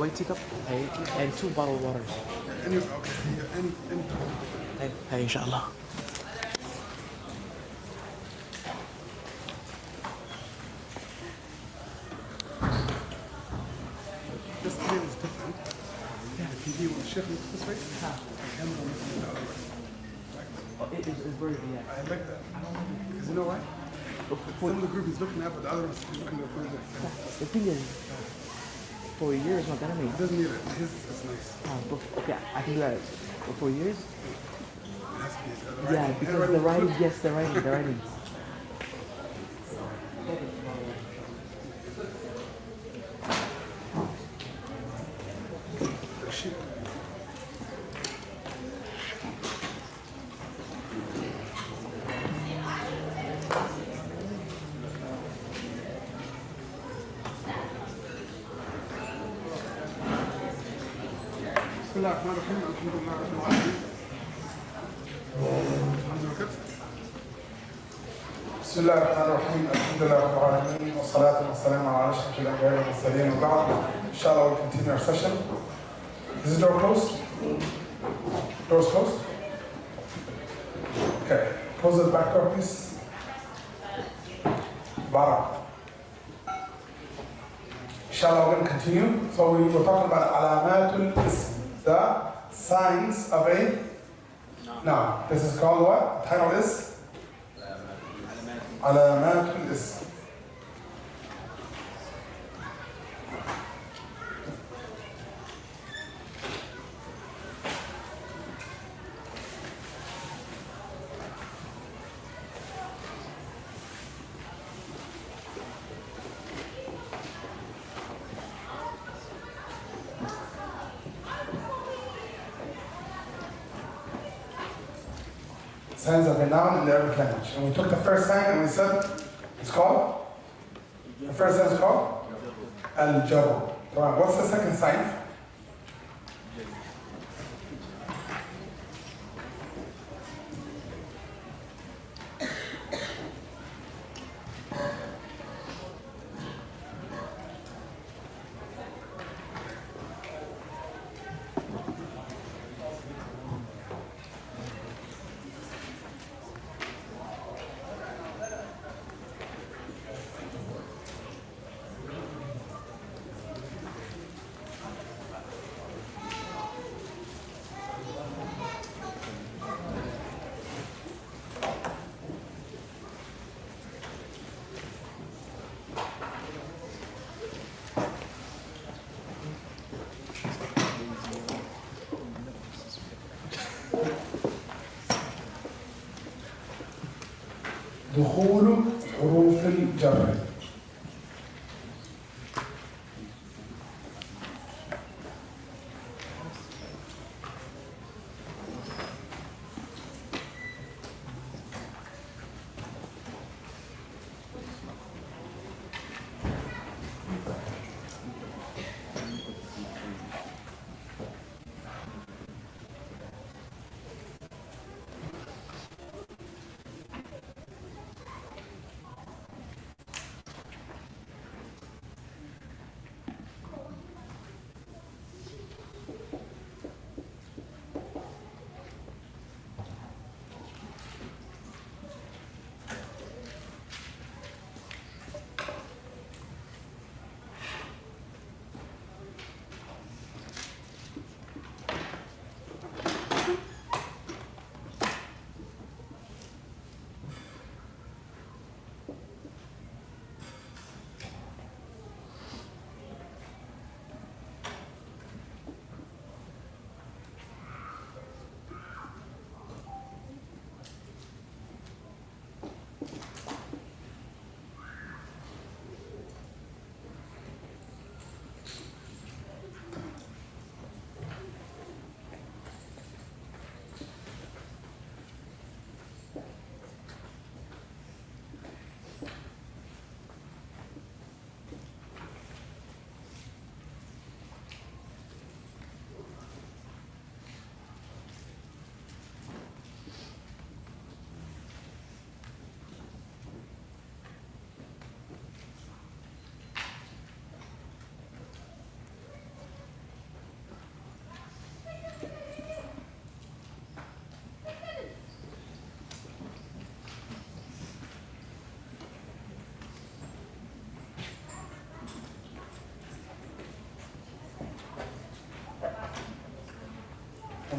white teacup and 2 bottled waters. Any, okay, yeah, any. Hey, inshallah. This today is different. Yeah. Can you with Shaykh look this way? Camera looking the other way. It's very, yeah. I like that. Because you know why? Some of the group is looking at, but the other one's looking the opposite way. The thing is, for years, my enemy. It doesn't need it. His is nice. Okay, I can do that. For 4 years? It has to be the writing. Yeah, because the writing, yes, the writing. Shit. بسم الله الرحمن الرحيم الحمد لله رب العالمين. بسم الله الرحمن الرحيم الحمد لله رب العالمين والصلاة والسلام على أشرف الأنبياء والمرسلين وبعد. Inshallah we'll continue our session. Is the door closed? Door's closed? Okay. Close the back door please. Barak. Inshallah we're going to continue. So we were talking about alamatul ism, the signs of a noun. This is called what? The title is alamatul ism. Signs of a noun in the Arabic language. And we took the first sign and we said it's called? The first sign is called? Al-Jabr. What's the second sign? دخول حروف الجر.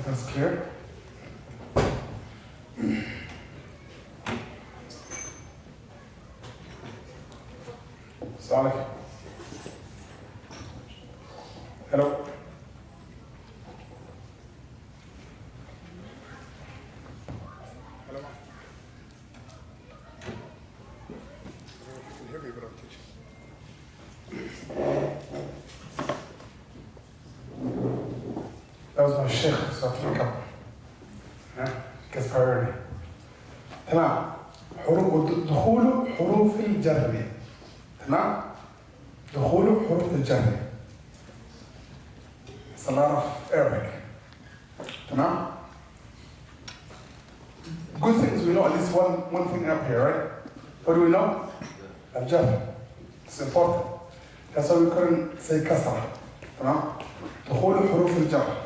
think that's clear. Assalamu alaikum. Hello. Hello. You can hear me, but I'm teaching. That was my Shaykh, so I think I'm gets priority. تمام. دخول حروف الجر. تمام. دخول حروف الجر. It's a lot of Arabic. تمام. Good things we know at least one thing up here, right? What do we know? Al-Jar. It's important. That's why we couldn't say kasra. تمام. دخول حروف الجر.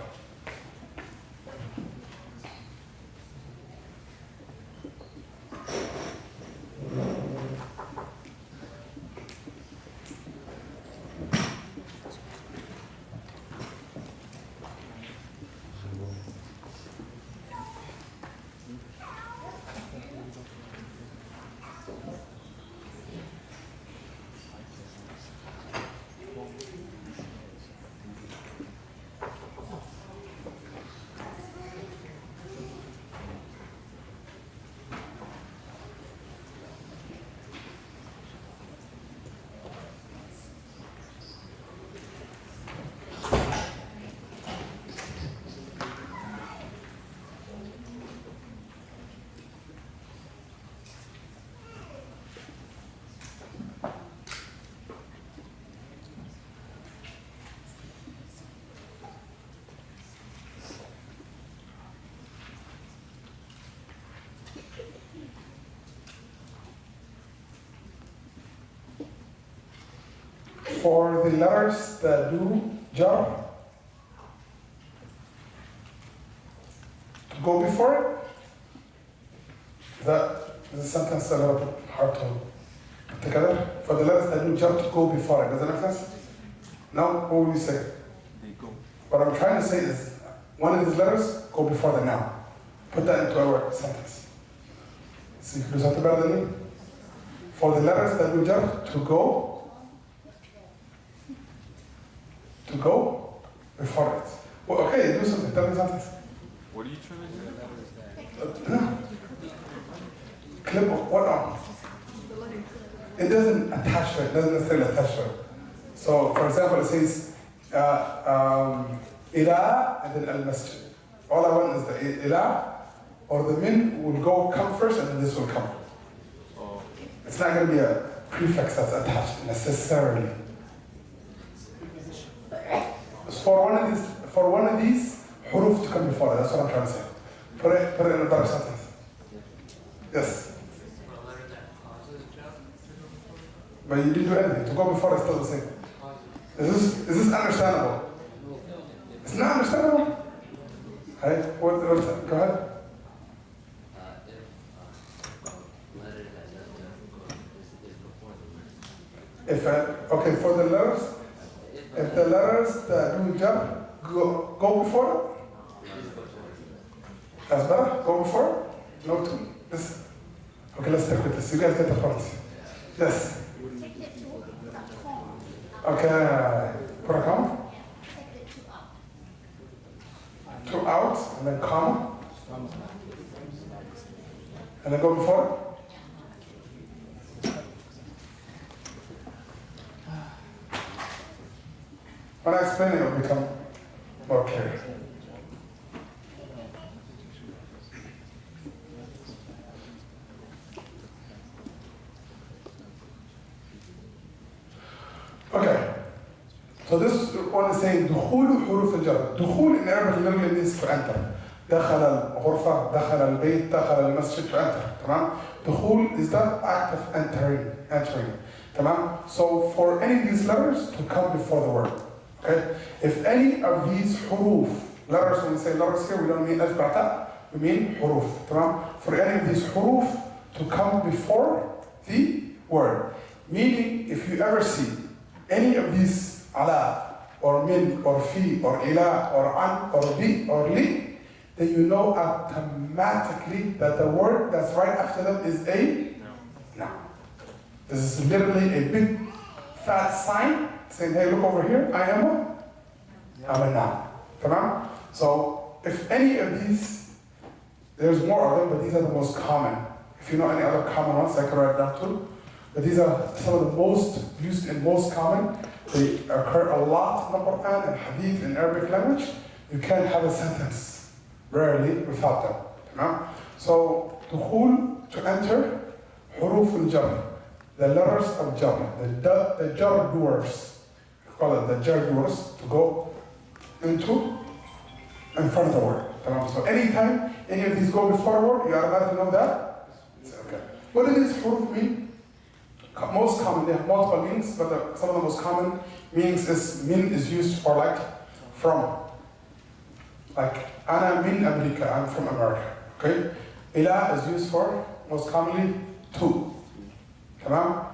For the letters that do jar, to go before it, that is a sentence a little bit hard to put together. For the letters that do jar, to go before it, does that make sense? No? What would you say? They go. What I'm trying to say is, one of these letters, go before the noun. Put that into our sentence. See, who's that better than me? For the letters that do jar, to go before it. Well, okay, do something. Tell me something. What are you trying to do? Clip of what on? It doesn't attach to it. It doesn't necessarily attach to it. So, for example, it says ila and then al-masjid. All I want is the ila or the min will go come first and then this will come. Oh. It's not going to be a prefix that's attached necessarily. For one of these huruf to come before it. That's what I'm trying to say. Put it in a better sentence. Yes. But you didn't do anything. To go before is still the same. Is this understandable? It's not understandable? Hey, go ahead. Okay, for the letters, if the letters that do jar go before it, that's better? Go before it? No, this. Okay, let's stick with this. You guys get the point. Yes. Okay, put a comma. Two out, and then comma. And then go before it. When I explain it, it will become more clear. Okay. So this one is saying دخول حروف الجر. دخول in Arabic literally means to enter. دخل الغرفة, دخل البيت, دخل المسجد, to enter. تمام? دخول is the act of entering. تمام? So for any of these letters to come before the word. Okay? If any of these huruf, letters, when we say letters here, we don't mean alif ba'ta, we mean huruf. تمام? For any of these huruf to come before the word. Meaning, if you ever see any of these ala, or min, or fi, or ila, or an, or bi, or li, then you know automatically that the word that's right after them is a noun. This is literally a big fat sign saying, hey, look over here, I'm a noun. Tamam? So if any of these, there's more of them, but these are the most common. If you know any other common ones, I can write down too. But these are some of the most used and most common. They occur a lot in the Quran and Hadith in Arabic language. You can't have a sentence, rarely, without them. Tamam? So, dukhul, to enter, huruf al-jar, the letters of jar, the jar doers, we call it the jar doers, to go into, in front of the word. Tamam? So anytime any of these go before a word, you automatically know that. It's okay. What do these huruf mean? Most common, they have multiple meanings, but some of the most common meanings is, min is used for like, from. Like, ana min America, I'm from America, okay? Ila is used for, most commonly, to. Tamam?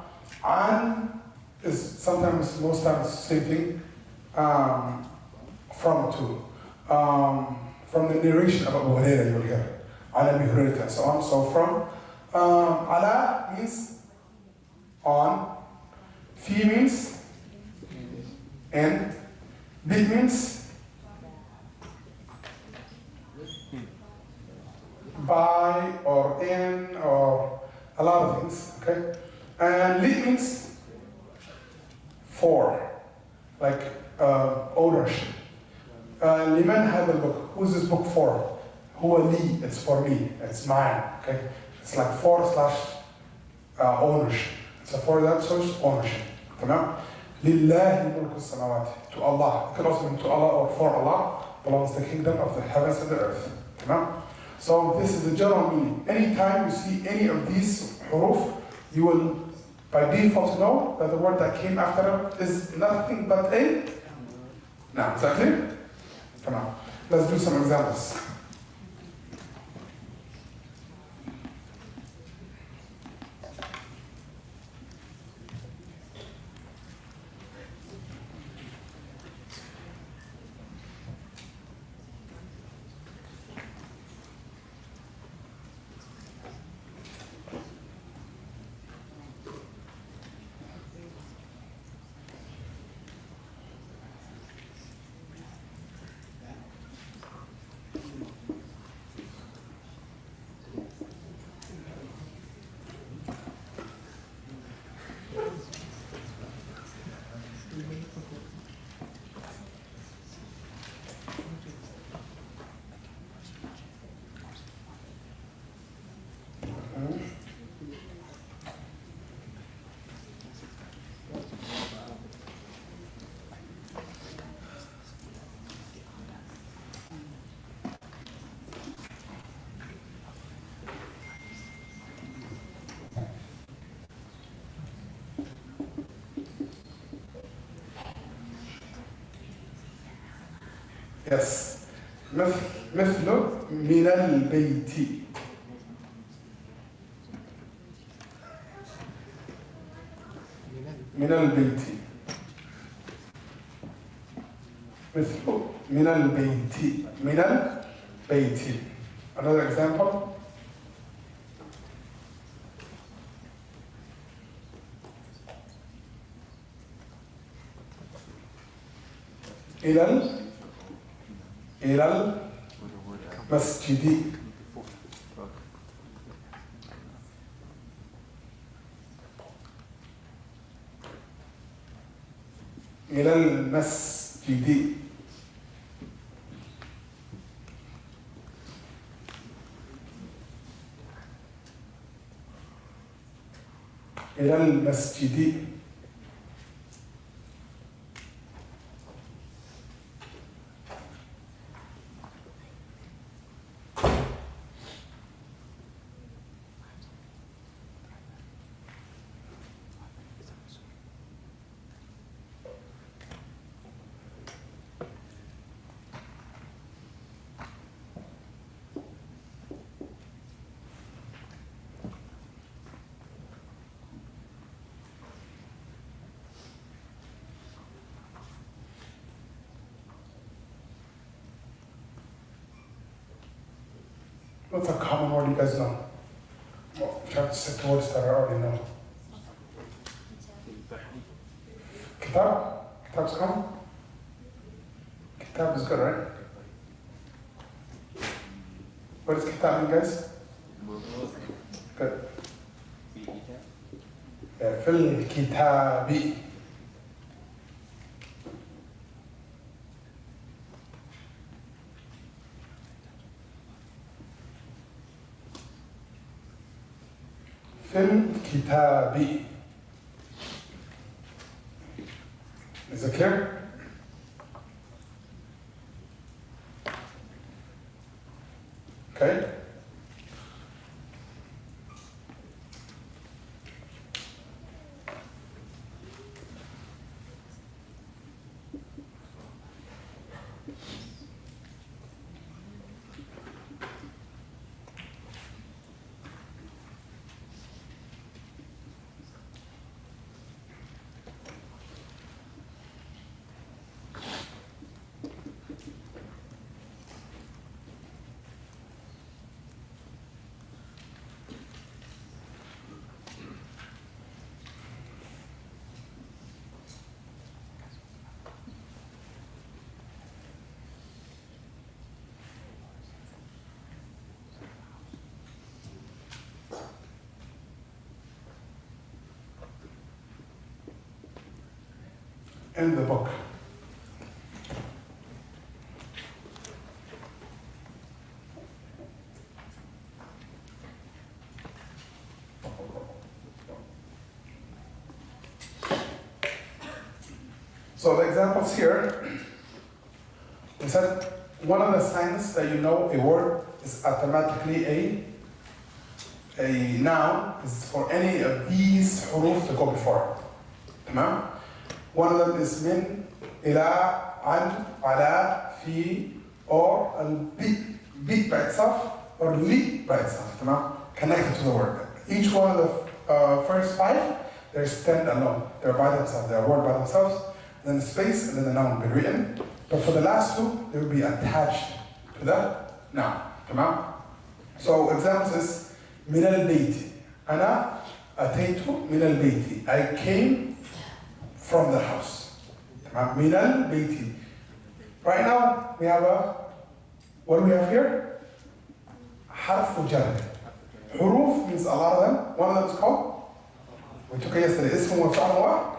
An is sometimes, most times, same thing, from to. From the narration of Abu Hurairah, you'll hear. An Abi Hurairah, and so on. So from, ala means on, fi means in, bi means by or in or a lot of things, okay? And li means for, like ownership. Liman had a book. Who's this book for? Huwa li, it's for me, it's mine, okay? It's like for / ownership. So for that, so it's ownership. Tamam? Lillahi mulku samawati. To Allah. It could also mean to Allah or for Allah belongs the kingdom of the heavens and the earth. Tamam? So this is the general meaning. Anytime you see any of these huruf, you will by default know that the word that came after it is nothing but a noun. Is that clear? Come on. Let's do some examples. Yes. مثل من البيت. من البيت. مثل من البيت. من البيت. Another example. إلى المسجد. إلى المسجد. إلى المسجد. What's a common word you guys know? Well, try to stick to words that I already know. Kitab? Kitab's common? Kitab is good, right? What does kitab mean, guys? Good. في الكتاب. في الكتاب. Is it clear? Okay. In the book. So the examples here, we said one of the signs that you know a word is automatically a noun is for any of these huruf to go before it. Tamam? One of them is min, ila, an, ala, fi, or al-bi, bi by itself, or li by itself, connected to the word. Each one of the first 5, there's 10 alone. They're by themselves, they're a word by themselves, then the space, and then the noun will be written. But for the last 2, they will be attached to the noun. So examples is min al-bayti. Ana ataytu min al-bayti. I came from the house. Min al-bayti. Right now, we have what do we have here? Harfu jar. Huruf means a lot of them. One of them is called, we took it yesterday, ism wa fa'al wa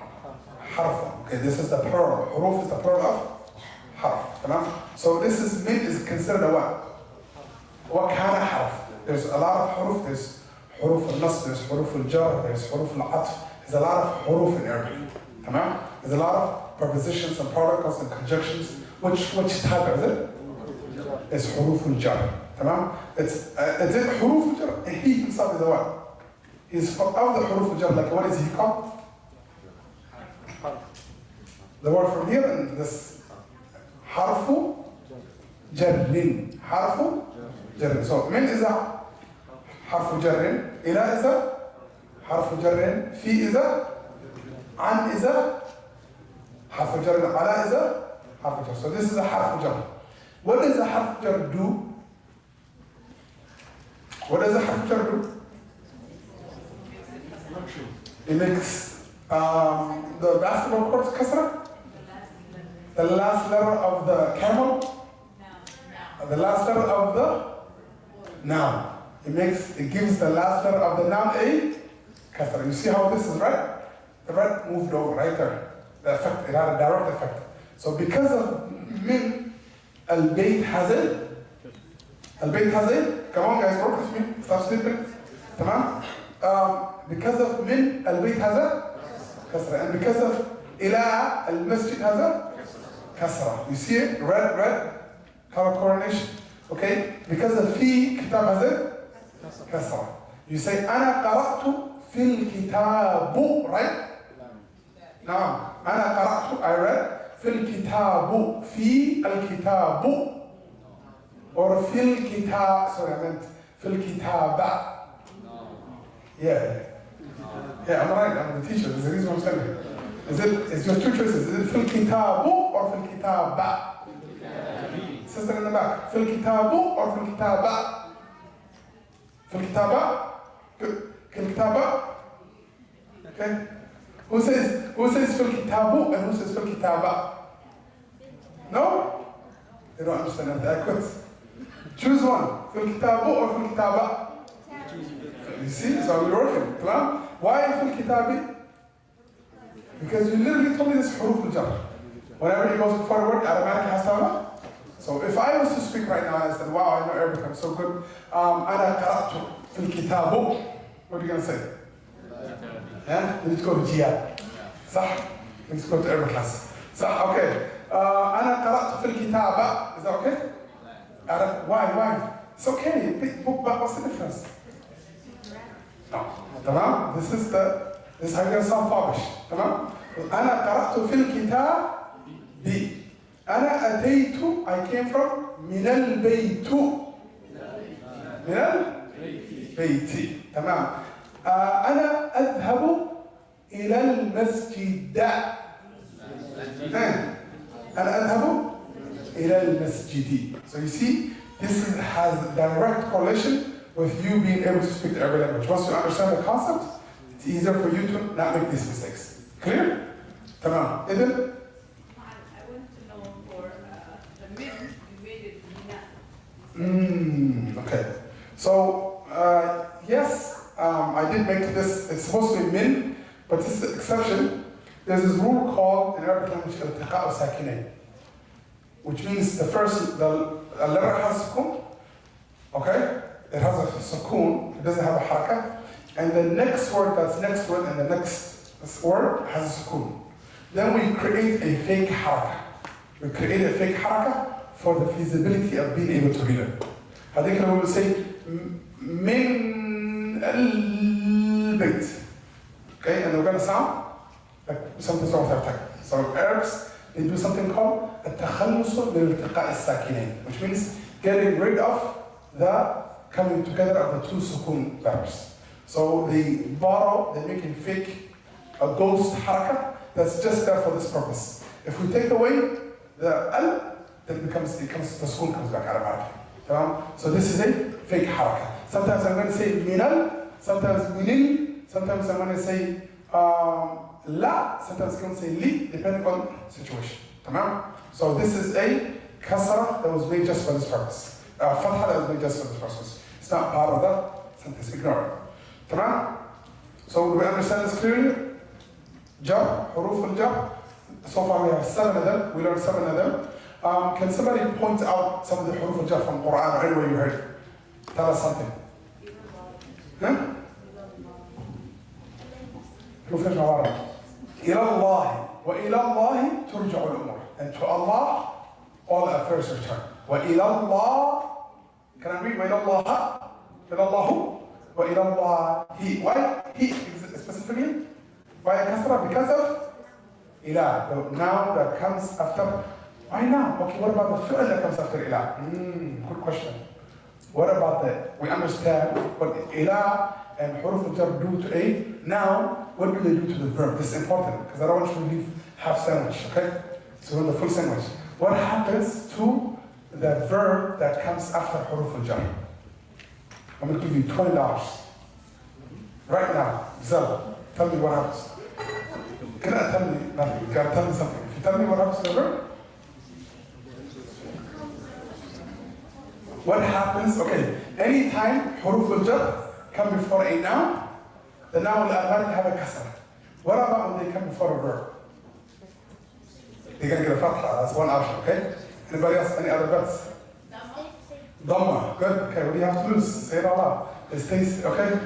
harf. Okay, this is the plural. Huruf is the plural of harf. So this is min is considered a what? What kind of harf? There's a lot of huruf. There's huruf al-nasb, there's huruf al-jar, there's huruf al-atf. There's a lot of huruf in Arabic. There's a lot of prepositions and particles and conjunctions. Which type is it? It's huruf al-jar. It's it huruf al-jar. And he himself is a what? He's of the huruf al-jar. Like what is he called? The word from here and this harfu jarrin. Harfu jarrin. So min is a harfu jarrin. Ila is a harfu jarrin. Fi is a an is a harf jar, ala is a harf jar. So this is a harf jar. What does a harf jar do? What does a harf jar do? It makes the basketball court kasra. The last letter of the camel. The last letter of the noun. It gives the last letter of the noun a kasra. You see how this is, right? The red moved over right there. The effect, it had a direct effect. So because of min, al-bayt has it. Al-bayt has it. Come on guys, work with me. Stop sleeping. Tamam? Because of min, al-bayt has a kasra. And because of ila, al-masjid has a kasra. You see it? Red, color coordination. Okay? Because of fi, kitab has it kasra. You say, ana qara'tu fil kitabu, right? نعم أنا قرأت I read في الكتاب في الكتاب or في الكتاب sorry I meant في الكتابة yeah I'm right I'm the teacher there's a reason I'm telling you is your 2 choices is it في الكتاب or في الكتابة sister in the back في الكتاب or في الكتابة في الكتابة. الكتابة. Okay. Who says في الكتابة and who says في الكتابة? No? They don't understand that. Quit. Choose one. في الكتابة or في الكتابة? You see? So we're working. تمام? Why في الكتابة? Because you literally told me this حروف الجر. Whenever he goes before a word, automatically has to have a. So if I was to speak right now and I said, wow, I know Arabic, I'm so good. أنا قرأت في الكتاب. What are you going to say? Yeah? You need to go to GIAD. صح? You need to go to Arabic class. صح? Okay. أنا قرأت في الكتابة. Is that okay? Why? It's okay. But what's the difference? No. تمام? This is how you're going to sound Fabish. تمام? أنا قرأت في الكتاب. أنا أتيت. I came from من البيت. من البيت. تمام. أنا أذهب إلى المسجد. أنا أذهب إلى المسجد. So you see, this has direct correlation with you being able to speak the Arabic language. Once you understand the concept, it's easier for you to not make these mistakes. Clear? تمام. إذن okay. So, yes, I did make this, it's supposed to be min, but this is the exception. There's this rule called, in Arabic language, التقاء الساكنين, which means the letter has sukun, okay? It has a sukun, it doesn't have a haraka, and the next word that's next to it and the next word has a sukun. Then we create a fake haraka. We create a fake haraka for the feasibility of being able to read it. I think we will say min al-bayt. Okay, and we're going to sound like something's wrong with our tongue. So Arabs, they do something called التخلص من التقاء الساكنين, which means getting rid of the coming together of the two sukun letters. So they make a fake, a ghost haraka that's just there for this purpose. If we take away the al, then the sukun comes back automatically. So this is a fake haraka. Sometimes I'm going to say minal, sometimes minil, sometimes I'm going to say la, sometimes I'm going to say li, depending on the situation. So this is a kasra that was made just for this purpose. Fatha that was made just for this purpose. It's not part of the sentence, ignore it. So do we understand this clearly? Jar, huruf al-jar. So far we have 7 of them. We learned 7 of them. Can somebody point out some of the huruf al-jar from Quran or anywhere you heard it? Tell us something. Huh? Huruf al-jar. إلى الله وإلى الله ترجع الأمور. And to Allah, all affairs return. وإلى الله. Can I read? وإلى الله. إلى الله. وإلى الله. He. Why? He specifically. Why a kasra? Because of إله. The noun that comes after. Why now? Okay, what about the fi'l that comes after إله? Good question. What about that? We understand what إله and huruf al-jar do to a noun. What do they do to the verb? This is important because I don't want you to leave half sandwich, okay? So in the full sandwich. What happens to the verb that comes after huruf al-jar? I'm going to give you $20. Right now, Zell, tell me what happens. Can I tell me nothing? You gotta tell me something. If you tell me what happens to the verb, what happens? Okay, anytime huruf al-jar come before a noun, the noun will automatically have a kasra. What about when they come before a verb? They're gonna get a fatha. That's one option, okay? Anybody else? Any other bets? Dhamma. Good. Okay, what do you have to lose? Say it out loud. It stays, okay?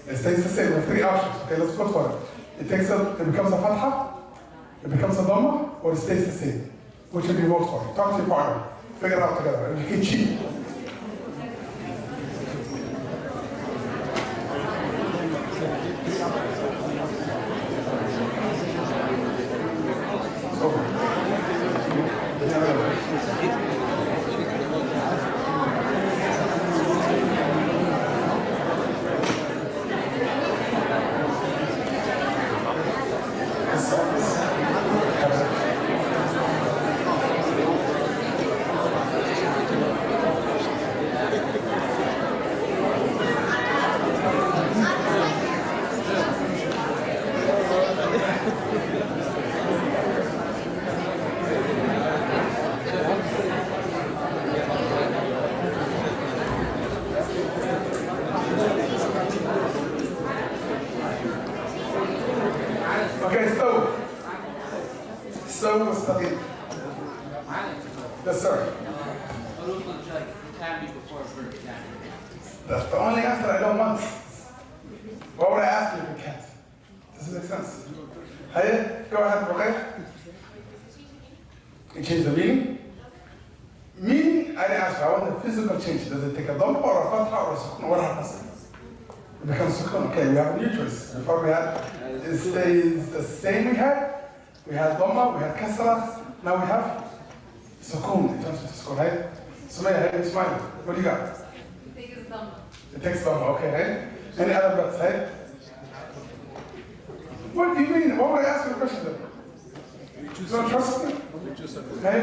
It stays the same. We have 3 options. Okay, let's go for it. It becomes a fatha, it becomes a dhamma, or it stays the same. Which would you vote for? Talk to your partner. Figure it out together. You can cheat. It's over. Yes, sir. Can be before verb. That's the only answer I don't want. Why would I ask you if you can't? Does it make sense? Hey, go ahead, Ruqayya. You change the meaning? Meaning, I didn't ask you. I want the physical change. Does it take a dhamma or a fatha or a sukun? What happens? It becomes sukun. Okay, we have a new choice. Before we had, it stays the same we had. We had dhamma, we had kasra. Now we have sukun. It turns into sukun, right? Sumaya, hey, smile. What do you got? It takes dhamma, okay, right? Any other bets, right? What do you mean? Why would I ask you a question then? You don't trust me? Hey?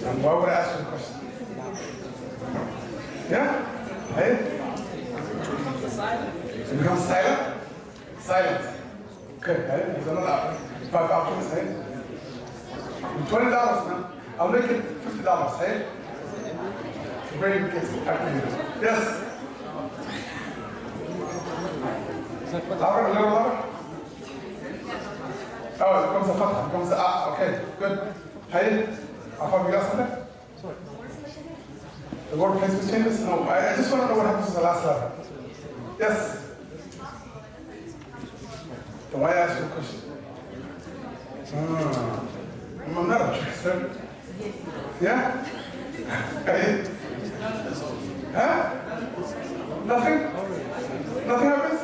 And why would I ask you a question? Yeah? Hey? It becomes silent? Silent. Okay, hey? There's another 5 options, hey? $20, man. I'll make it $50, hey? The brain gets activated. Yes? Louder, a little louder? Oh, it becomes a fatha, it becomes a ah. Okay, good. Hey? Afar, you got something? The word placement changes? No, I just want to know what happens to the last letter. Yes? Then why ask you a question? I'm not a trickster. Yeah? Hey? Huh? Nothing? Nothing happens?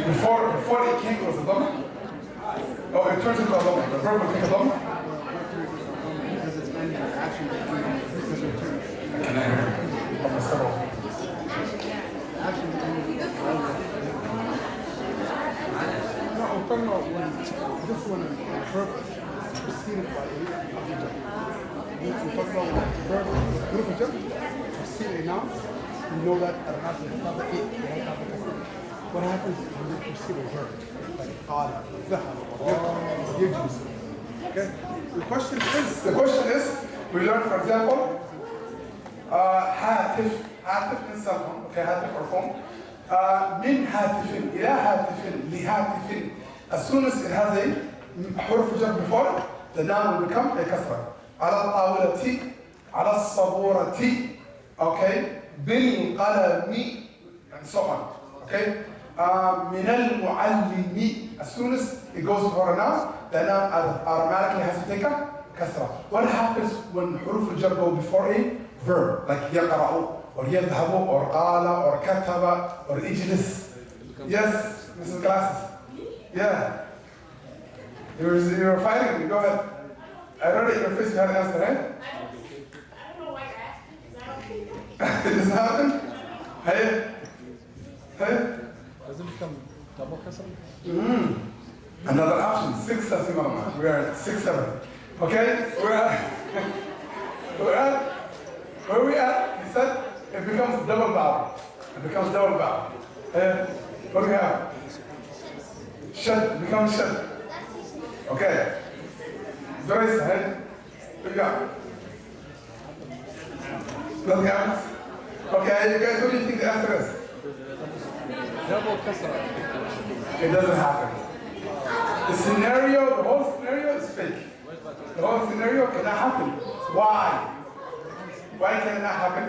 Before it came, it was a dhamma? Oh, it turns into a dhamma. The verb will take a dhamma? Because it's ending the action that Can I hear you? I'm a several. action no, I'm talking about when this one on purpose is preceded by a object. We're talking about when the verb is beautiful jump, precede a noun, you know that at an object, it's not the it, you don't have the customer. What happens when you precede a verb? Like qala, dhahab, or yajlis. Okay? The question is, we learned, for example, هاتف من cell phone, okay, هاتف or phone. من هاتف إلى هاتف لهاتف. As soon as it has a حرف جر before it, the noun will become a kasra. على الطاولة, على الصبورة, okay, بالقلم, and so on, okay. من المعلم. As soon as it goes before a noun, the noun automatically has to take a kasra. What happens when حروف الجر go before a verb, like يقرأ, or يذهب, or قال, or كتب, or اجلس? Yes, Mrs. Glasses. Yeah. You were fighting me. Go ahead. I read it in your face. You had an answer, right? I don't know why you're asking, because I don't think It doesn't happen? Hey? Hey? Does it become double kasra? Another option. 6 Saciid. We are at 6, 7. Okay? Where are we at? He said it becomes double vowel. It becomes double vowel. What do we have? Shad. It becomes shad. Okay. Very side. What do you got? Nothing happens? Okay, you guys, what do you think the answer is? Double kasra. It doesn't happen. The scenario, the whole scenario is fake. The whole scenario cannot happen. Why? Why can it not happen?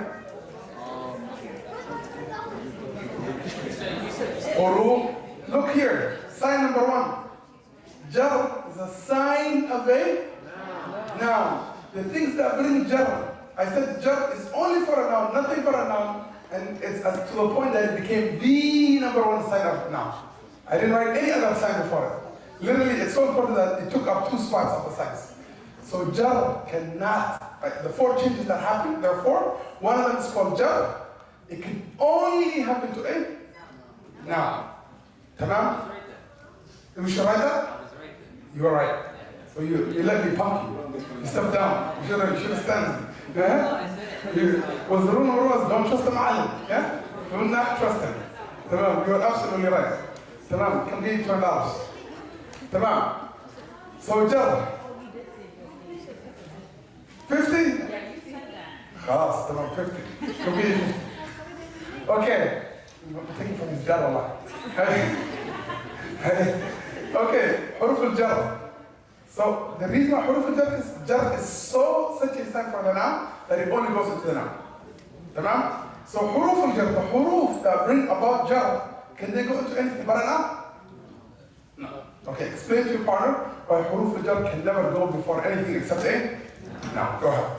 Or look here, sign number 1. Jar is a sign of a noun. The things that bring jar, I said jar is only for a noun, nothing for a noun, and it's to the point that it became the number 1 sign of noun. I didn't write any other sign before it. Literally, it's so important that it took up 2 spots of the signs. So jar cannot, like the 4 changes that happen, therefore, one of them is called jar. It can only happen to a noun. Tamam? We should write that? You are right. So you let me pump you. You step down. You should stand. Yeah? Was the rule number 1 was don't trust the ma'alim. Yeah? Do not trust him. Tamam, you are absolutely right. Tamam, come give you $20. Tamam. So jar. 50? خلاص تمام 50. Could be 50. Okay. I'm taking from his dad a lot. Okay, حروف الجر. So the reason why حروف الجر is so such a sign for the noun that it only goes into the noun. تمام? So حروف الجر, the حروف that bring about jar, can they go into anything but a noun? No. Okay, explain to your partner why حروف الجر can never go before anything except a noun. Go ahead.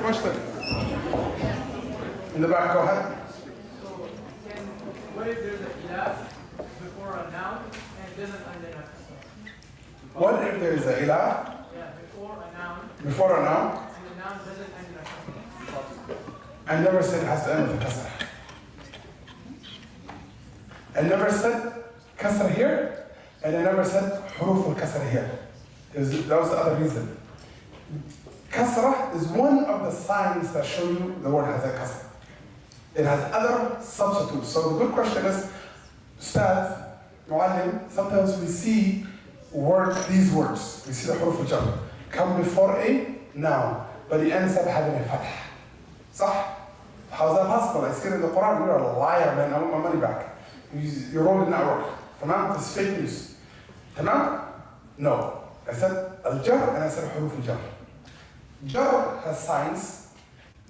Question. In the back, go ahead. What if there's a ilah before a noun and it doesn't end in a kasra? What if there is a ilah Yeah, before a noun before a noun and the noun doesn't end in a kasra? and never said it has to end with a kasra? And never said kasra here, and I never said huruf al-kasra here. That was the other reason. Kasra is one of the signs that show you the word has a kasra. It has other substitutes. So the good question is, Ustad, Muallim, sometimes we see these words, we see the huruf al-jar come before a noun, but it ends up having a fatah. صح? How is that possible? I see it in the Quran, you're a liar, man, I want my money back. Your role did not work. Tamam? This is fake news. Tamam? No. I said al-jar and I said huruf al-jar. Jar has signs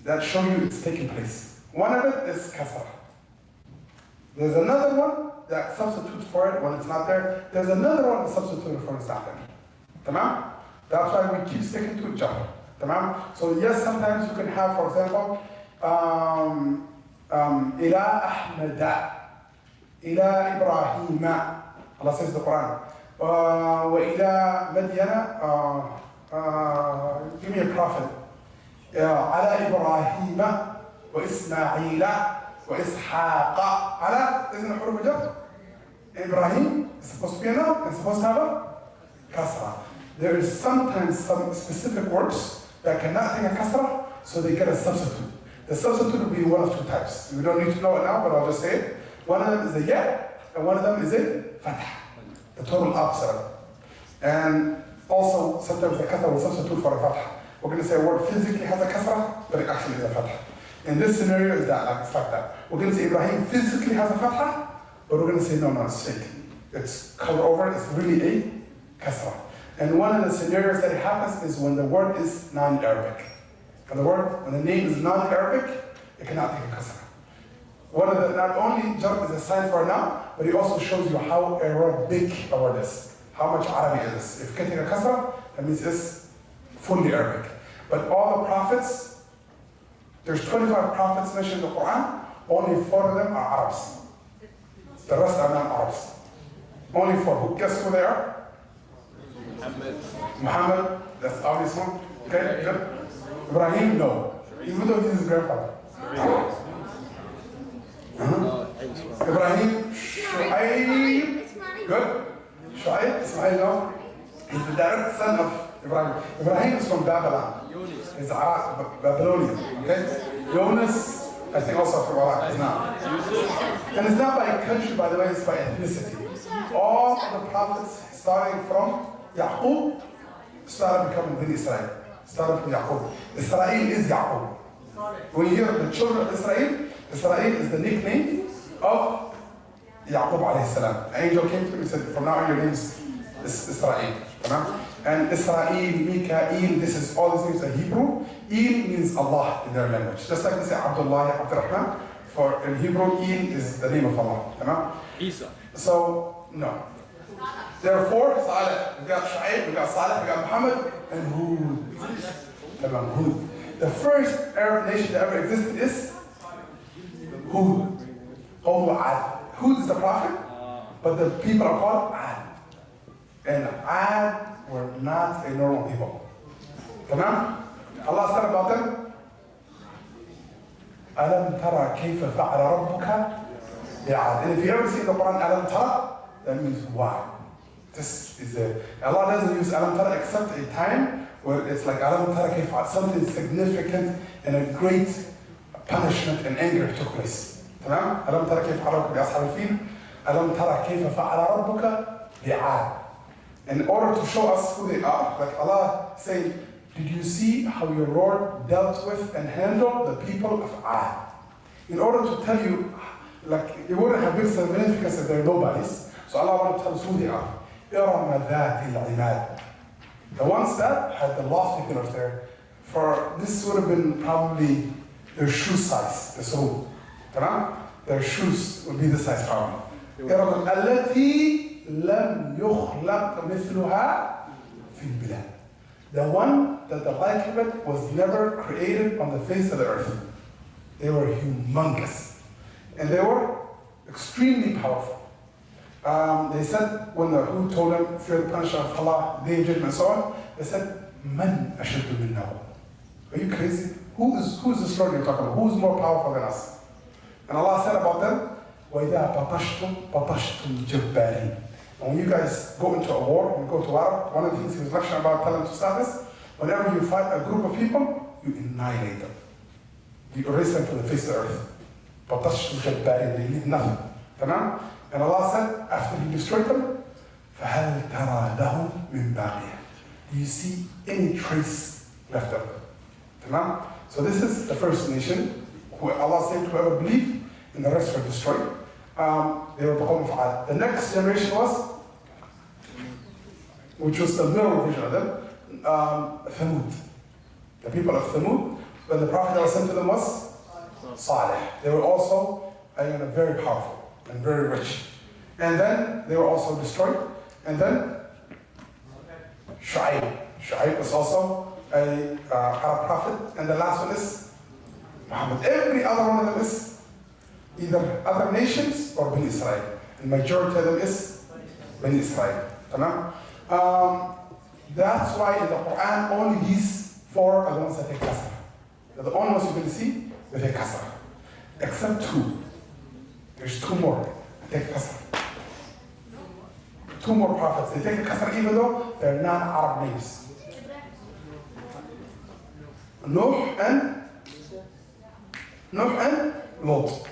that show you it's taking place. One of it is kasra. There's another one that substitutes for it when it's not there. There's another one that substitutes for it when it's not there. Tamam? That's why we keep sticking to jar. Tamam? So yes, sometimes you can have, for example, ila Ahmada, ila Ibrahima. Allah says in the Quran. وإلى مدين give me a prophet. على إبراهيم وإسماعيل وإسحاق. على isn't a حروف الجر? Ibrahim is supposed to be a noun. It's supposed to have a kasra. There is sometimes some specific words that cannot take a kasra, so they get a substitute. The substitute will be one of two types. We don't need to know it now, but I'll just say it. One of them is a ya, and one of them is a fatah. The total opposite. And also, sometimes the kasra will substitute for a fatah. We're going to say a word physically has a kasra, but it actually is a fatah. In this scenario, it's like that. We're going to say Ibrahim physically has a fatah, but we're going to say no, it's fake. It's covered over, it's really a kasra. And one of the scenarios that it happens is when the word is non-Arabic. When the name is non-Arabic, it cannot take a kasra. Not only jar is a sign for a noun, but it also shows you how Arabic a word is, how much Arabic it is. If you can take a kasra, that means it's fully Arabic. But all the prophets, there's 25 prophets mentioned in the Quran, only 4 of them are Arabs. The rest are not Arabs. Only 4. Guess who they are? Muhammad, that's the obvious one. Okay, good. Ibrahim, no. Even though he's his grandfather. Ibrahim, Shu'aib, good. Shu'aib, Ismail, no. He's the direct son of Ibrahim. Ibrahim is from Babylon. He's Babylonian, okay? Yunus, I think also from Iraq, is not. And it's not by country, by the way, it's by ethnicity. All of the prophets, starting from Yaqub, started becoming Bani Israel. Started from Yaqub. Israel is Yaqub. When you hear the children of Israel, Israel is the nickname of Yaqub alayhi salam. An angel came to him and said, from now on your name is Israel. And Israel, Mikael, this is all these names are Hebrew. Il means Allah in their language. Just like we say Abdullah, Abdurrahman, for in Hebrew, Il is the name of Allah. Isa. So, no. There are four, Saleh. We got Shaykh, we got Saleh, we got Muhammad, and Hud. Hud. The first Arab nation that ever existed is Hud. Hud is the prophet, but the people are called Ad. And Ad were not a normal people. Tamam? Allah said about them, Alam tara kayfa fa'ala rabbuka bi'ad. And if you ever see in the Quran Alam tara, that means wow. This is Allah doesn't use Alam tara except a time where it's like Alam tara kayfa, something significant and a great punishment and anger took place. Tamam? Alam tara kayfa fa'ala rabbuka bi'ashab al-fil. Alam tara kayfa fa'ala rabbuka bi'ad. In order to show us who they are, like Allah saying, did you see how your Lord dealt with and handled the people of Ad? In order to tell you, like, it wouldn't have been significance if they're nobodies. So Allah wanted to tell us who they are. إِرَمَ ذَاتِ الْعِمَادِ. The ones that had the lofty pillars there, for this would have been probably their shoe size, the soul. Their shoes would be this size probably. إِرَمَ الَّتِي لم يخلق مثلها في البلاد. The one that the like of it was never created on the face of the earth. They were humongous. And they were extremely powerful. They said, when the Hud told them, fear the punishment of Allah, day of judgment and so on, they said, Man ashaddu minna. Are you crazy? Who is this Lord you're talking about? Who is more powerful than us? And Allah said about them, وَإِذَا بَطَشْتُمْ بَطَشْتُمْ جَبَّارِينَ. And when you guys go into a war, you go to war, one of the things he was lecturing about, telling to stop this, whenever you fight a group of people, you annihilate them. You erase them from the face of the earth. بَطَشْتُمْ جَبَّارِينَ. They leave nothing. Tamam? And Allah said, after he destroyed them, فَهَلْ تَرَى لَهُمْ مِنْ بَاقِيَةٍ. Do you see any trace left of them? Tamam? So this is the first nation, who Allah said, whoever believed, and the rest were destroyed. They were Qawm of Ad. The next generation was, which was the middle version of them, Thamud. The people of Thamud, when the Prophet that was sent to them was Saleh. They were also very powerful and very rich. And then they were also destroyed. And then Shu'aib. Shu'aib was also a Arab prophet. And the last one is Muhammad. Every other one of them is either other nations or Bani Israel. And majority of them is Bani Israel. That's why in the Quran, only these four are the ones that take kasra. They're the only ones you can see that take kasra. Except two. There's two more that take kasra. Two more prophets. They take the kasra even though they're non-Arab names. Nuh and Lot.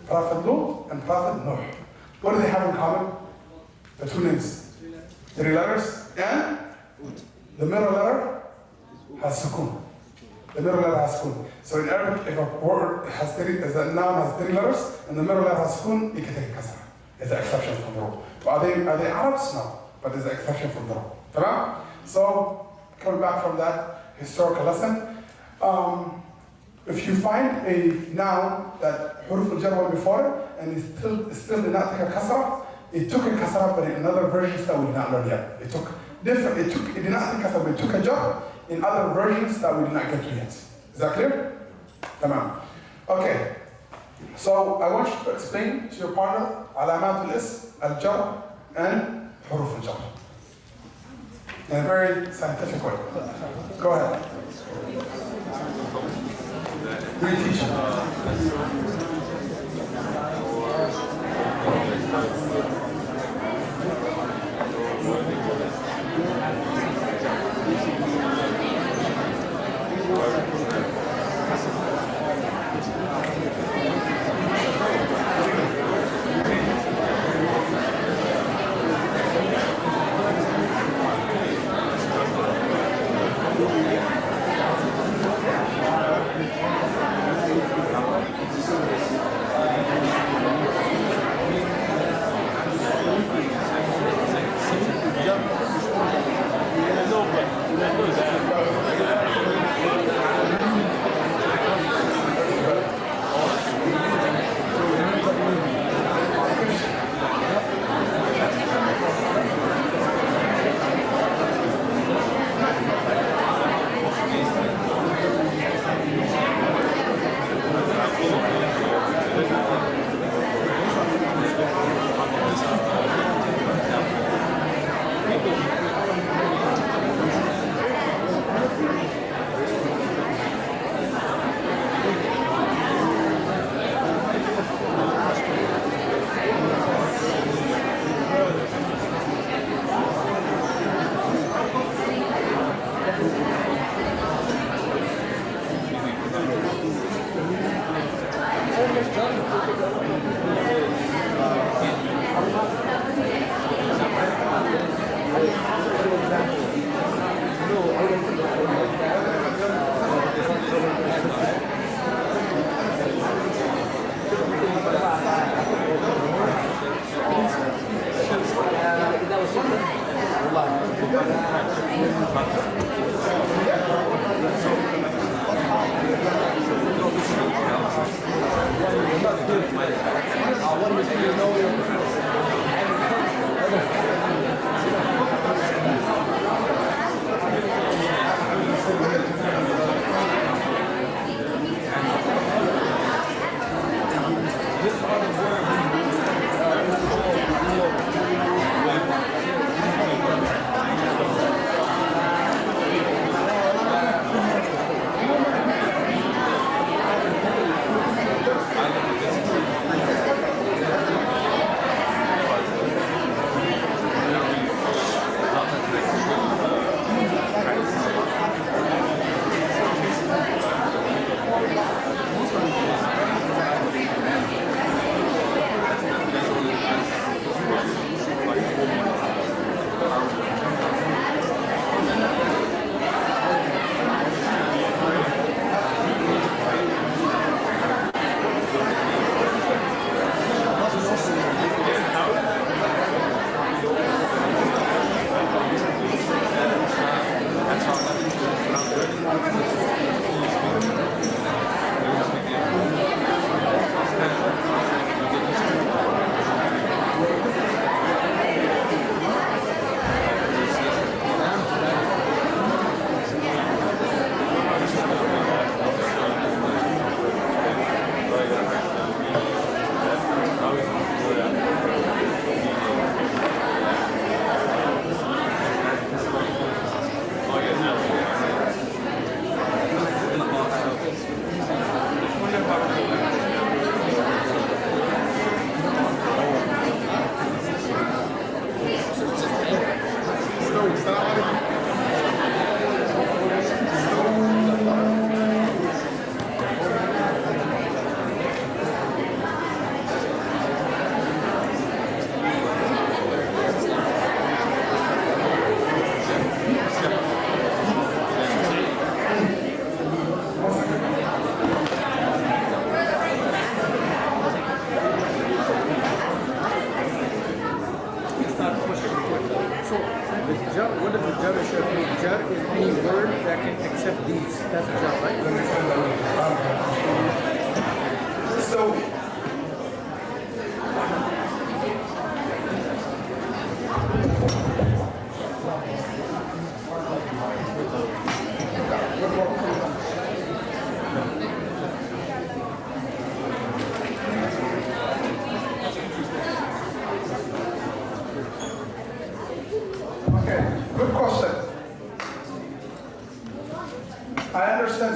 Prophet Lot and Prophet Nuh. What do they have in common? The two names. 3 letters and the middle letter has sukun. The middle letter has sukun. So in Arabic, if a word has as a noun has 3 letters and the middle letter has sukun, it can take kasra. It's an exception from the rule. Are they Arabs? No, but it's an exception from the rule. So coming back from that historical lesson, if you find a noun that huruf al-jar went before it and it still did not take a kasra, it took a kasra, but in another versions that we did not learn yet. It did not take kasra, but it took a jar in other versions that we did not get to yet. Is that clear? Tamam. Okay. So I want you to explain to your partner alamat al-ism, al-jar, and huruf al-jar. In a very scientific way. Go ahead. Great teacher.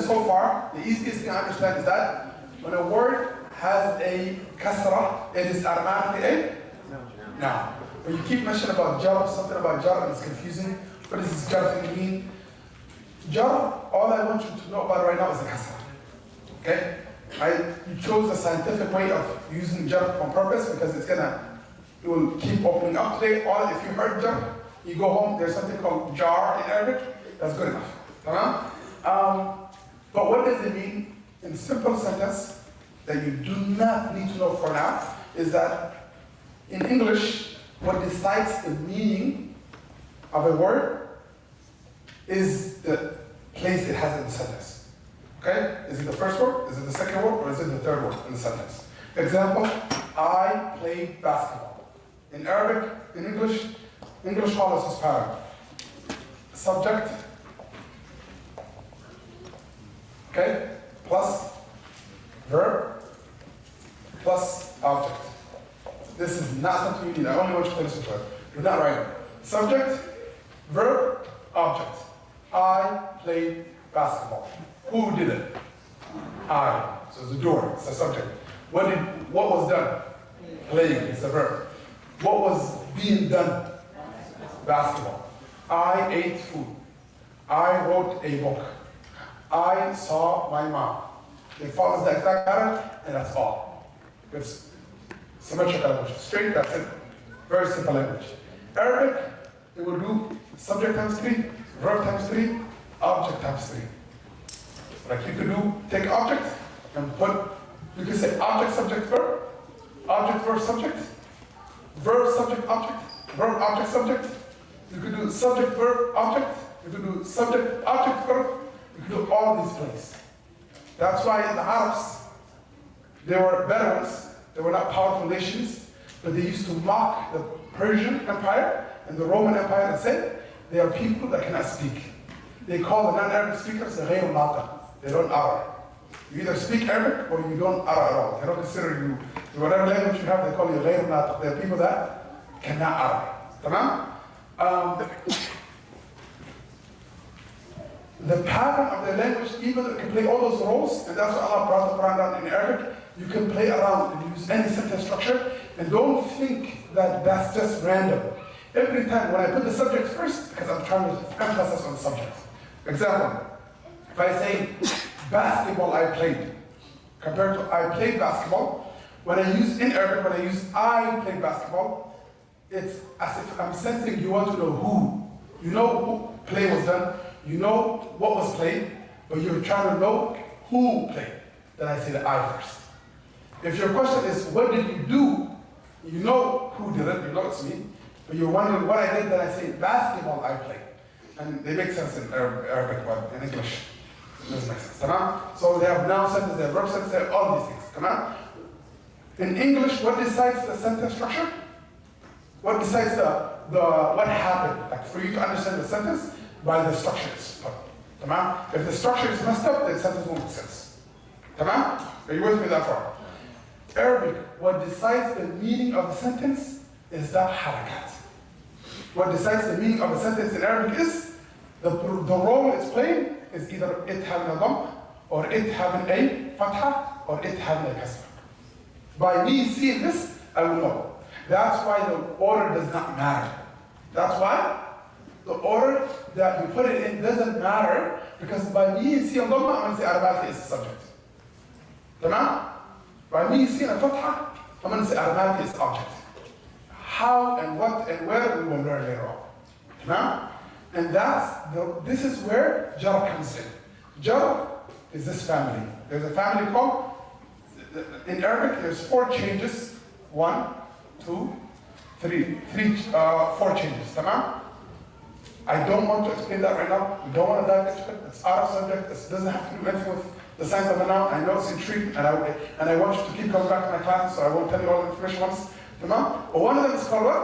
So far, the easiest thing I understand is that when a word has a kasra, it is automatically a noun. When you keep mentioning about jar, something about jar, it's confusing. What does this jar thing mean? Jar, all I want you to know about right now is a kasra. Okay? You chose the scientific way of using jar on purpose because it will keep opening up today. Or if you heard jar, you go home, there's something called jar in Arabic. That's good enough. But what does it mean in a simple sentence that you do not need to know for now is that in English, what decides the meaning of a word is the place it has in the sentence. Okay? Is it the first word? Is it the second word? Or is it the third word in the sentence? Example, I played basketball. In Arabic, in English follows this pattern. Subject, okay, plus verb, plus object. This is not something you need. I only want you to listen to it. Do not write it. Subject, verb, object. I played basketball. Who did it? I. So it's the doer, it's the subject. What was done? Playing, it's the verb. What was being done? Basketball. I ate food. I wrote a book. I saw my mom. It follows the exact pattern, and that's all. It's symmetrical language. Straight, that's it. Very simple language. Arabic, it will do subject times 3, verb times 3, object times 3. Like you could do, take object and put, you can say object, subject, verb, object, verb, subject, verb, subject, object, verb, object, subject, You could do subject, verb, object. You could do subject, object, verb. You could do all these plays. That's why the Arabs, they were Bedouins. They were not powerful nations, but they used to mock the Persian Empire and the Roman Empire and say, they are people that cannot speak. They call the non-Arabic speakers the غير ناطق. They don't utter. You either speak Arabic or you don't utter at all. They don't consider you, whatever language you have, they call you غير ناطق. They are people that cannot utter. Tamam? The pattern of their language, even though it can play all those roles, and that's why Allah brought the Quran down in Arabic. You can play around and use any sentence structure, and don't think that that's just random. Every time when I put the subject first, because I'm trying to emphasize on the subject. Example, if I say basketball I played, compared to I played basketball, when I use in Arabic, when I use I played basketball, it's as if I'm sensing you want to know who. You know who play was done, you know what was played, but you're trying to know who played. Then I say the I first. If your question is, what did you do? You know who did it, you know it's me, but you're wondering what I did, then I say basketball I played. And they make sense in Arabic, but in English, it doesn't make sense. Tamam? So they have noun sentence, they have verb sentence, they have all these things. Tamam? In English, what decides the sentence structure? What decides what happened? Like for you to understand the sentence, by the structure it's put. Tamam? If the structure is messed up, the sentence won't make sense. Tamam? Are you with me that far? Arabic, what decides the meaning of the sentence is the harakat. What decides the meaning of a sentence in Arabic is the role it's playing is either it having a dhamma, or it having a fatha, or it having a kasra. By me seeing this, I will know. That's why the order does not matter. That's why the order that you put it in doesn't matter, because by me seeing dhamma, I'm going to say automatically it's the subject. Tamam? By me seeing a fatha, I'm going to say automatically it's the object. How and what and where we will learn later on. Now, and this is where jar comes in. Jar is this family. There's a family called, in Arabic, there's 4 changes. 1, 2, 3, 4 changes. Tamam? I don't want to explain that right now. We don't want to dive into it. It's out of subject. It doesn't have to do anything with the science of the noun. I know it's intriguing, and I want you to keep coming back to my classes, so I won't tell you all the information once. Tamam? But one of them is called what?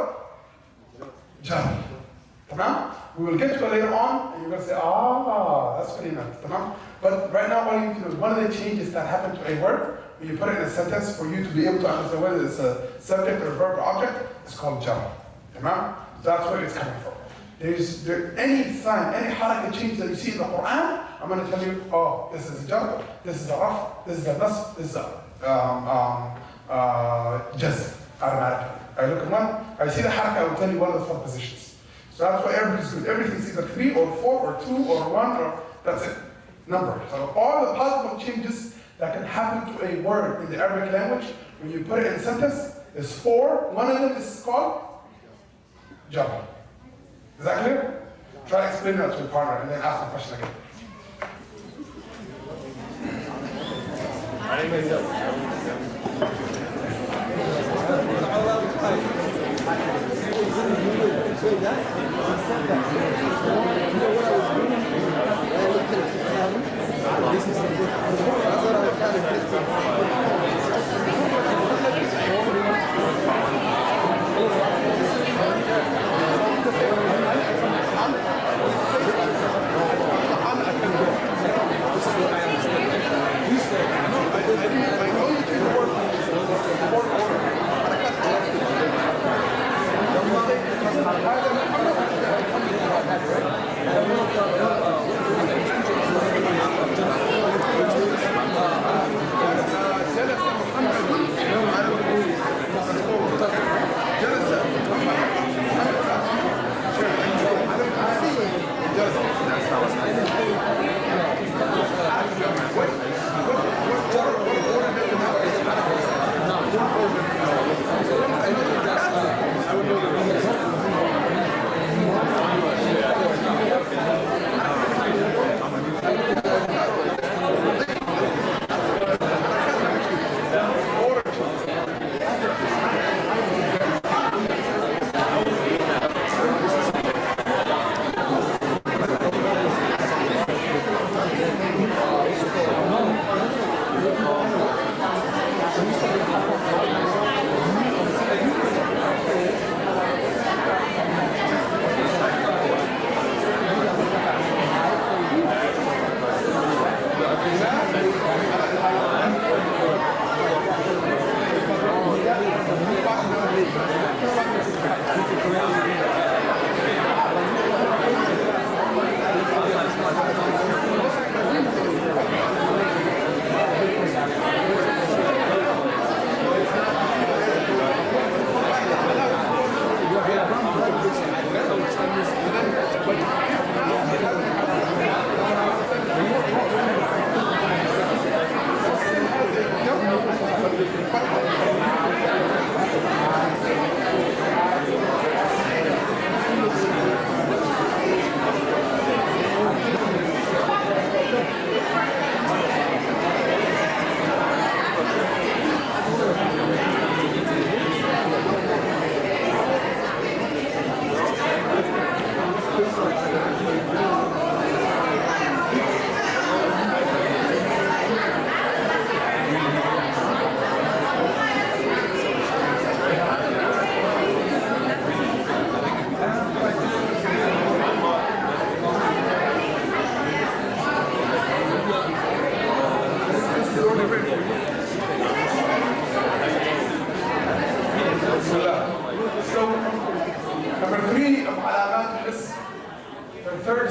Jar. Tamam? We will get to it later on, and you're going to say, that's what he meant. Tamam? But right now, all you need to know is one of the changes that happen to a word, when you put it in a sentence for you to be able to understand whether it's a subject or a verb or object, it's called jar. Tamam? That's where it's coming from. There's any sign, any harakat change that you see in the Quran, I'm going to tell you, this is a jar, this is a raf, this is a nasb, this is a jazm. Automatically. I look at one, I see the harakat, I will tell you one of the 4 positions. So that's why everything's good. Everything's either 3 or 4 or 2 or 1 or that's it. Number. So all the possible changes that can happen to a word in the Arabic language when you put it in a sentence is 4. One of them is called jar. Is that clear? Try explaining that to your partner and then ask the question again.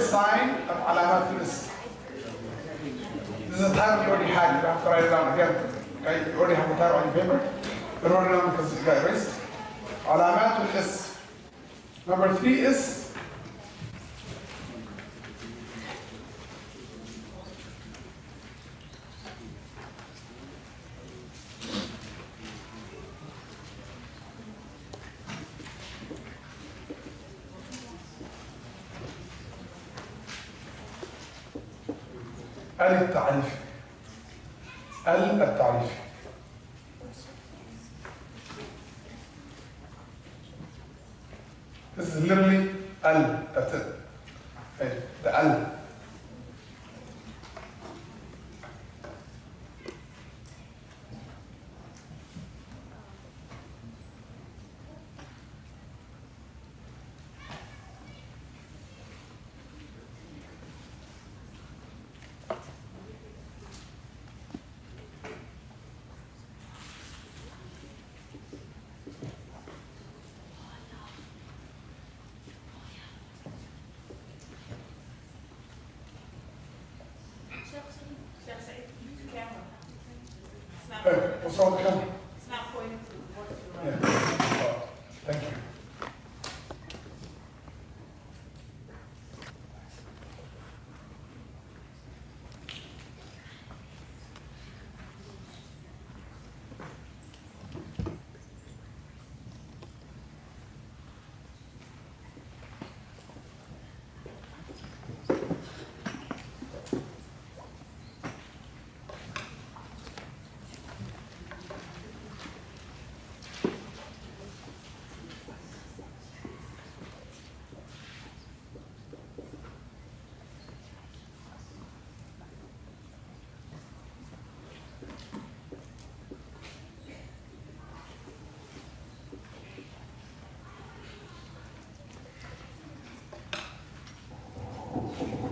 sign of alamat al-ism. This is a title you already had. You don't have to write it down again. Okay? You already have the title on your paper. You wrote it down because it got erased. Alamat al-ism. Number 3 is التعريف. التعريف. This is literally al. That's it. Okay. The al. Shaykh Saciid, use the camera. It's not, Hey, what's wrong with the camera? it's not pointing to what you're Yeah. Thank you.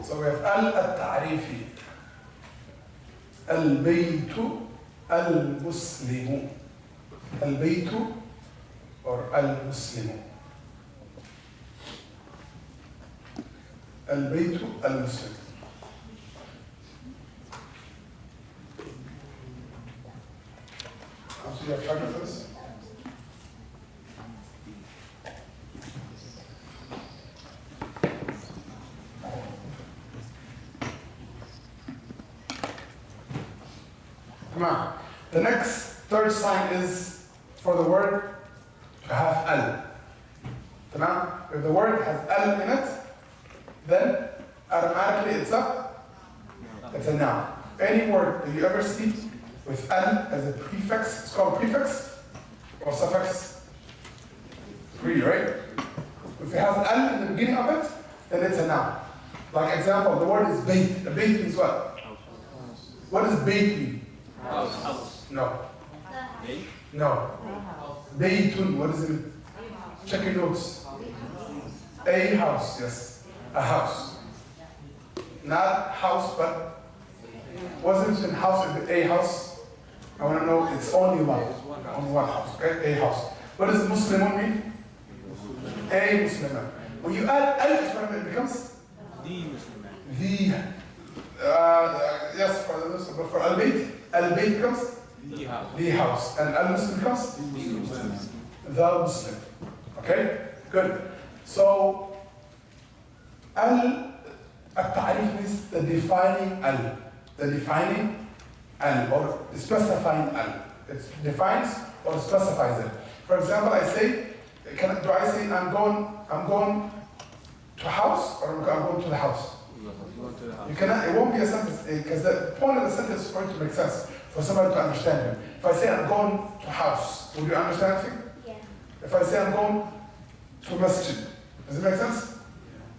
So we have al-ta'rifi. Al-baytu al-muslimu. Al-baytu or al-muslimu. Al-baytu al-muslim. So you have target for this? The next third sign is for the word to have al. If the word has al in it, then automatically it's a noun. Any word that you ever see with al as a prefix, it's called a prefix or suffix. Agree, right? If it has al in the beginning of it, then it's a noun. Like example, the word is bayt. A bayt means what? What does bayt mean? House. No. Gate? No. Baytun, what does it mean? Check your notes. A house, yes. A house. Not house, but wasn't it house is a house? I want to know it's only one. Only one house, okay? A house. What does Muslimun mean? A Musliman. When you add al in front of it, it becomes The Muslim. the. Yes, but for al-bayt, al-bayt becomes The house. the house, and al-Muslim becomes the Muslim. Okay, good. So al-ta'rif means the defining al, or specifying al. It defines or specifies it. For example, I say, do I say I'm going to house, or I'm going to the house? You cannot. It won't be a sentence because the point of the sentence is going to make sense for somebody to understand you. If I say I'm going to house, would you understand it? Yeah. If I say I'm going to masjid, does it make sense?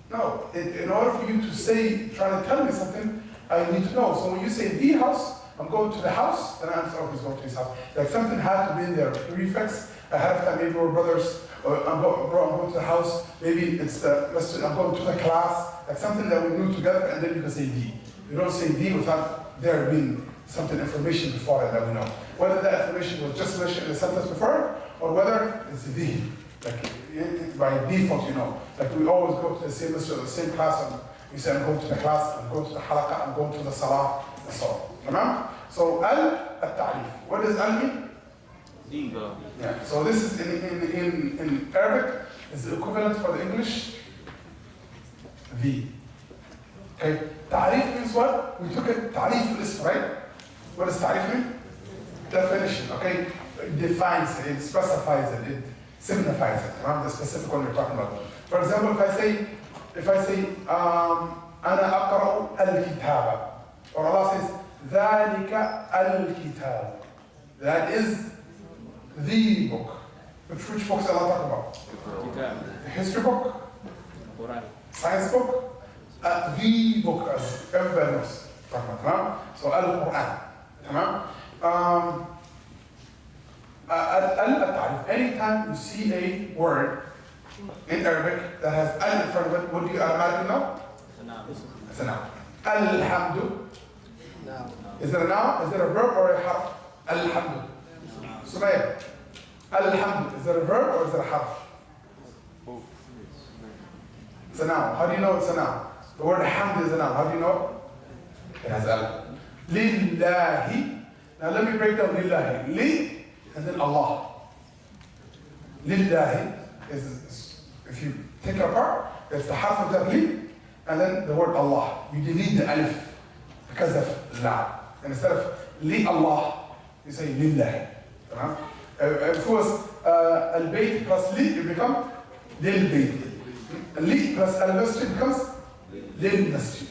No. In order for you to say, try to tell me something, I need to know. So when you say the house, I'm going to the house, then I'm saying, oh, he's going to his house. Like something had to be in there, prefix ahead of time. Maybe we're brothers. Or I'm going to the house. Maybe it's the masjid. I'm going to the class. Like something that we knew together, and then you can say the. You don't say the without there being something information before it that we know. Whether that information was just mentioned in the sentence before, or whether it's the. Like by default, you know. Like we always go to the same masjid, the same class You say, I'm going to the class, I'm going to the halaqah, I'm going to the salah, and so on. Tamam? So, al-ta'rif. What does al mean? Yeah. So this is in Arabic, is the equivalent for the English, the. Okay? Ta'rif means what? We took it, ta'rif is, right? What does ta'rif mean? Definition, okay? It defines it, it specifies it, it signifies it. Right? The specific one we're talking about. For example, if I say, أنا أقرأ الكتاب, or Allah says, ذلك الكتاب. That is the book. Which books Allah talking about? The history book? Science book? The book, as everybody knows. So Al-Quran. Al-Ta'rif. Anytime you see a word in Arabic that has al in front of it, what do you automatically know? It's a noun. Alhamdu. Is it a noun? Is it a verb or a harf? Alhamdu. Sumaya. Alhamdu. Is it a verb or is it a harf? It's a noun. How do you know it's a noun? The word hamd is a noun. How do you know? It has al. Lillahi. Now let me break down lillahi. Li and then Allah. Lillahi is, if you take it apart, it's the half of that li and then the word Allah. You delete the alif because of la. And instead of li Allah, you say lillahi. If it was al-bayt plus li, it becomes lil-bayt. Li plus al-masjid becomes lil-masjid.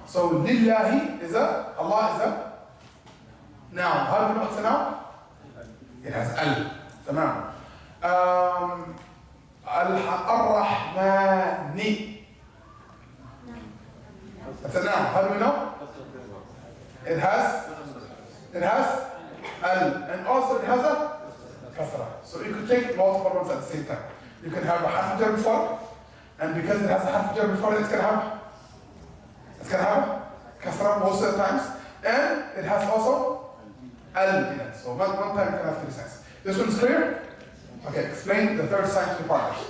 So lillahi is a, Allah is a noun. How do you know it's a noun? It has al. Tamam. Ar-Rahmani. That's a noun. How do we know? It has al. And also it has a kasra. So you could take multiple ones at the same time. You can have a half jar before, and because it has a half jar before, it's gonna have kasra most of the times, and it has also al in it. So one time you can have three signs. This one's clear? Okay, explain the third sign to the partners.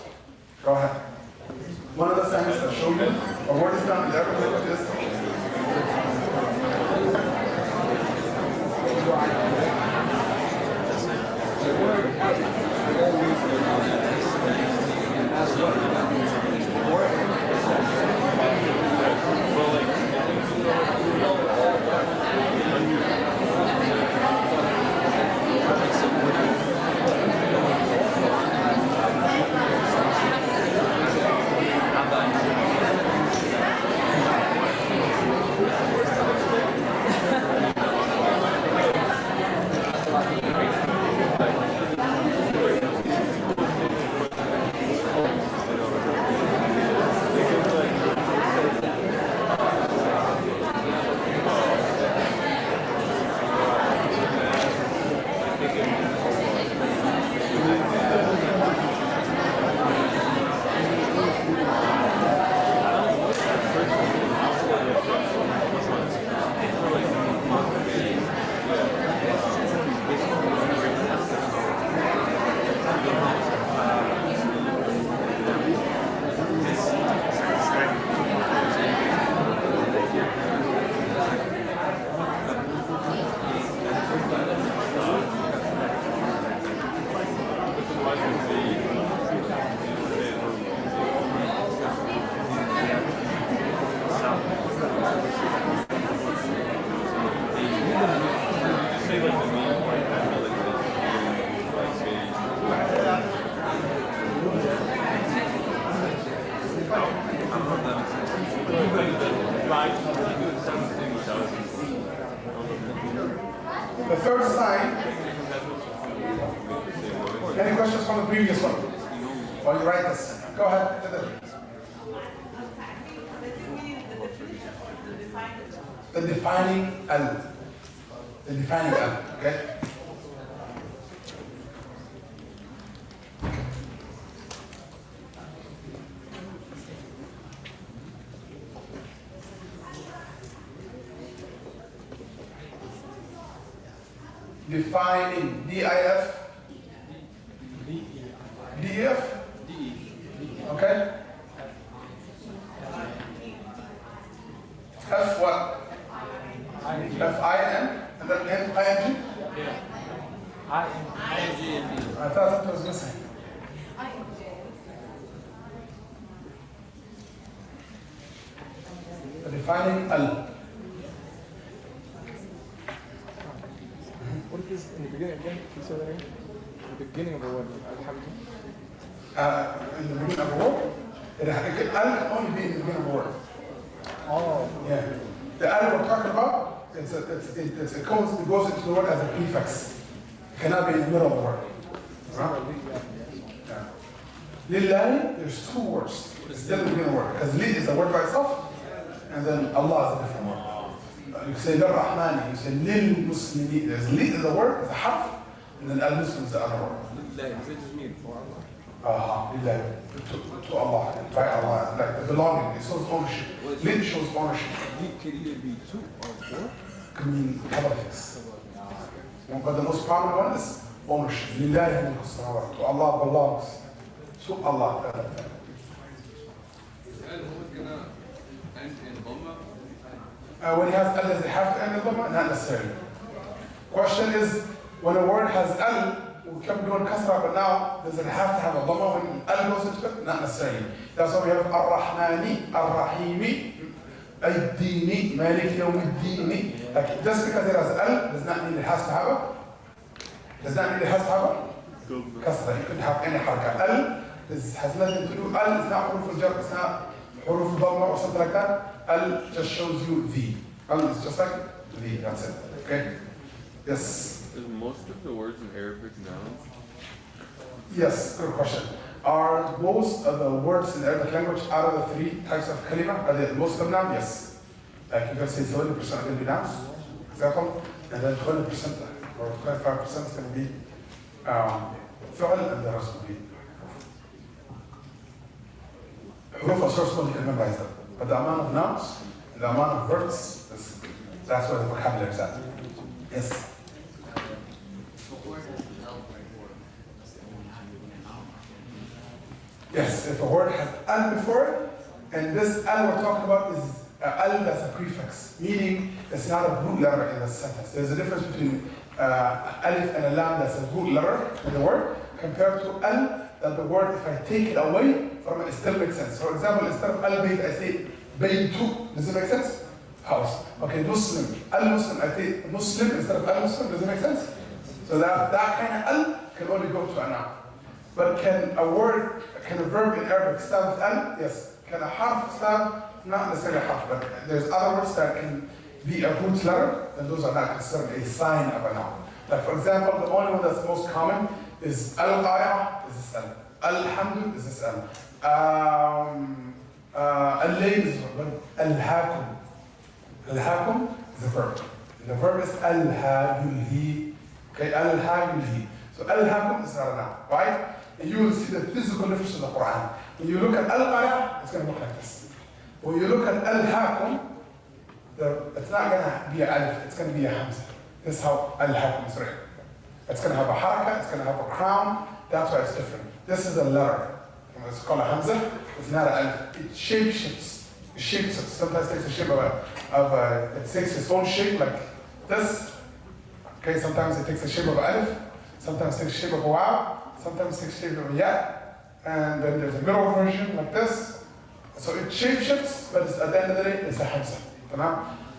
Go ahead. One of the signs that show you a word is done in every language is the third sign. Any questions from the previous one? While you write this. Go ahead. The defining al. The defining al. Okay? Defining, D-I-F, D-E-F, okay? F what? F-I-N, and then N-I-N-G? Yeah. I-N-G. I thought something was missing. Defining Al. What is this in the beginning again? Can you say that again? The beginning of the word, Alhamdulillah. In the beginning of a word, Al can only be in the beginning of a word. Oh. Yeah. The Al we're talking about, it goes into the word as a prefix. It cannot be in the middle of the word. Right? Yeah. Lillahi, there's two words. It's still in the beginning of the word. Because Li is a word by itself, and then Allah is a different word. You say Dar Rahmani, you say Lil Muslimi. There's Li is a word, it's a half, and then Al Muslim is the other word. Does it just mean for Allah? To Allah, by Allah, like the belonging, it shows ownership. Lil shows ownership. Could either be 2 or 4? Can mean politics. But the most prominent one is ownership. Lillahi mulku samawat. To Allah belongs. To Allah. When he has Al, does it have to end in Dhamma? Not necessarily. Question is, when a word has Al, we kept doing kasra, but now, does it have to have a Dhamma when Al goes into it? Not necessarily. That's why we have Ar-Rahmani, Ar-Rahimi, Ad-Dini, Malik Yawm Ad-Dini. Like, just because it has Al, does not mean it has to have a? Does that mean it has to have a? Kasra. You could have any haraka. Al has nothing to do. Al is not huruf al-jar, it's not huruf al-dhamma or something like that. Al just shows you the. Al is just like the, that's it. Okay? Yes? Is most of the words in Arabic nouns? Yes, good question. Are most of the words in the Arabic language out of the 3 types of kalima, are they most of them nouns? Yes. Like you can say 70% are going to be nouns, for example, and then 20% or 25% is going to be fi'l, and the rest will be huruf or source code, you can memorize them. But the amount of nouns and the amount of verbs, that's where the vocabulary is at. Yes? Yes, if a word has al before it, and this al we're talking about is al that's a prefix, meaning it's not a root letter in the sentence. There's a difference between alif and a lam that's a root letter in the word, compared to al that the word, if I take it away from it, it still makes sense. For example, instead of al-bayt, I say baytu. Does it make sense? House. Okay, Muslim. Al-Muslim, I say Muslim instead of al-Muslim. Does it make sense? So that kind of al can only go to a noun. But can a verb in Arabic start with al? Yes. Can a harf start? Not necessarily a harf, but there's other words that can be a root letter, and those are not considered a sign of a noun. Like for example, the only one that's most common is al-qari'ah, is this al. Al-hamdu, is this al. Al-layl is al-hakum. Al-hakum is a verb. The verb is al-ha-yulhi. Okay, al-ha-yulhi. So al-hakum is not a noun. Why? And you will see the physical difference in the Quran. When you look at al-qari'ah, it's going to look like this. When you look at al-hakum, it's not going to be an alif, it's going to be a hamza. This is how al-hakum is written. It's going to have a haraka, it's going to have a crown. That's why it's different. This is a letter. It's called a hamza. It's not an alif. It shapeshifts. It shapes it. Sometimes takes the shape it takes its own shape like this. Okay, sometimes it takes the shape of an alif. Sometimes it takes the shape of a waw. Sometimes it takes the shape of a ya. And then there's a middle version like this. So it shapeshifts, but at the end of the day, it's a hamza.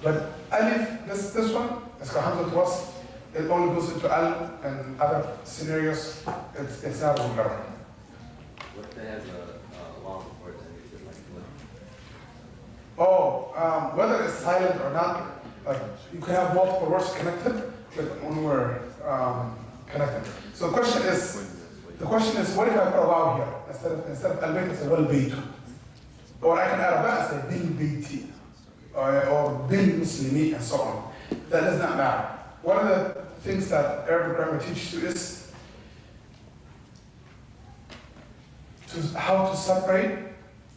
But alif, this one, it's called hamza to wasl. It only goes into al and other scenarios. It's not a letter. What if it has a long before it, then it's like flip? Oh, whether it's silent or not, like you can have multiple words connected, like when we're connected. So the question is, what if I put a waw here instead of al-bayt, I say wal baytu, or I can add a ba and say bil bayti, or bil muslimi, and so on. That does not matter. One of the things that Arabic grammar teaches you is how to separate,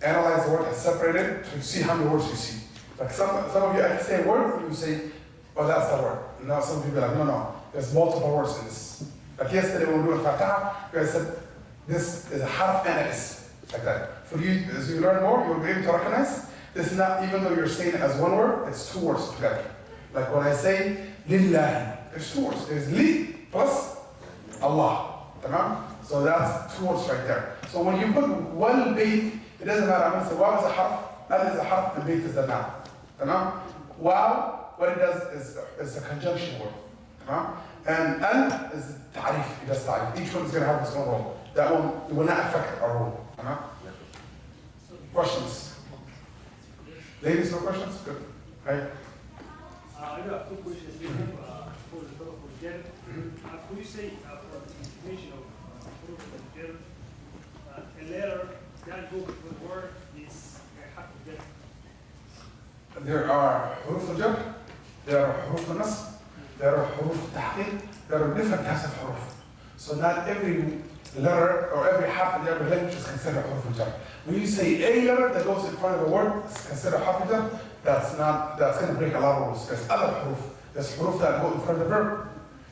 analyze the word and separate it to see how many words you see. Like some of you, I can say a word, and you say, oh, that's the word. And now some people are like, no, there's multiple words in this. Like yesterday when we were doing Fatah, you guys said, this is a harf and a is, like that. For you, as you learn more, you will be able to recognize It's not, even though you're saying it as one word, it's two words together. Like when I say lillahi, there's two words. There's li plus Allah. Tamam? So that's two words right there. So when you put one bayt, it doesn't matter. I'm going to say waw is a harf, al is a harf, and bayt is a noun. Tamam? Waw, what it does is a conjunction word. Tamam? And al is ta'rif, it does ta'rif. Each one is going to have its own role. That one will not affect our role. Tamam? Questions? Ladies, no questions? Good. Right? I do have two questions here for the topic of GIAD. Could you say for the definition of GIAD, a letter that goes before the word is a harf al-jar? There are huruf al-jar, there are huruf al-nasb, there are huruf al-tahqiq, there are different types of huruf. So not every letter or every half in every language is considered huruf al-jar. When you say a letter that goes in front of the word, it's considered harf al-jar. That's going to break a lot of rules. There's other huruf. There's huruf that go in front of the verb.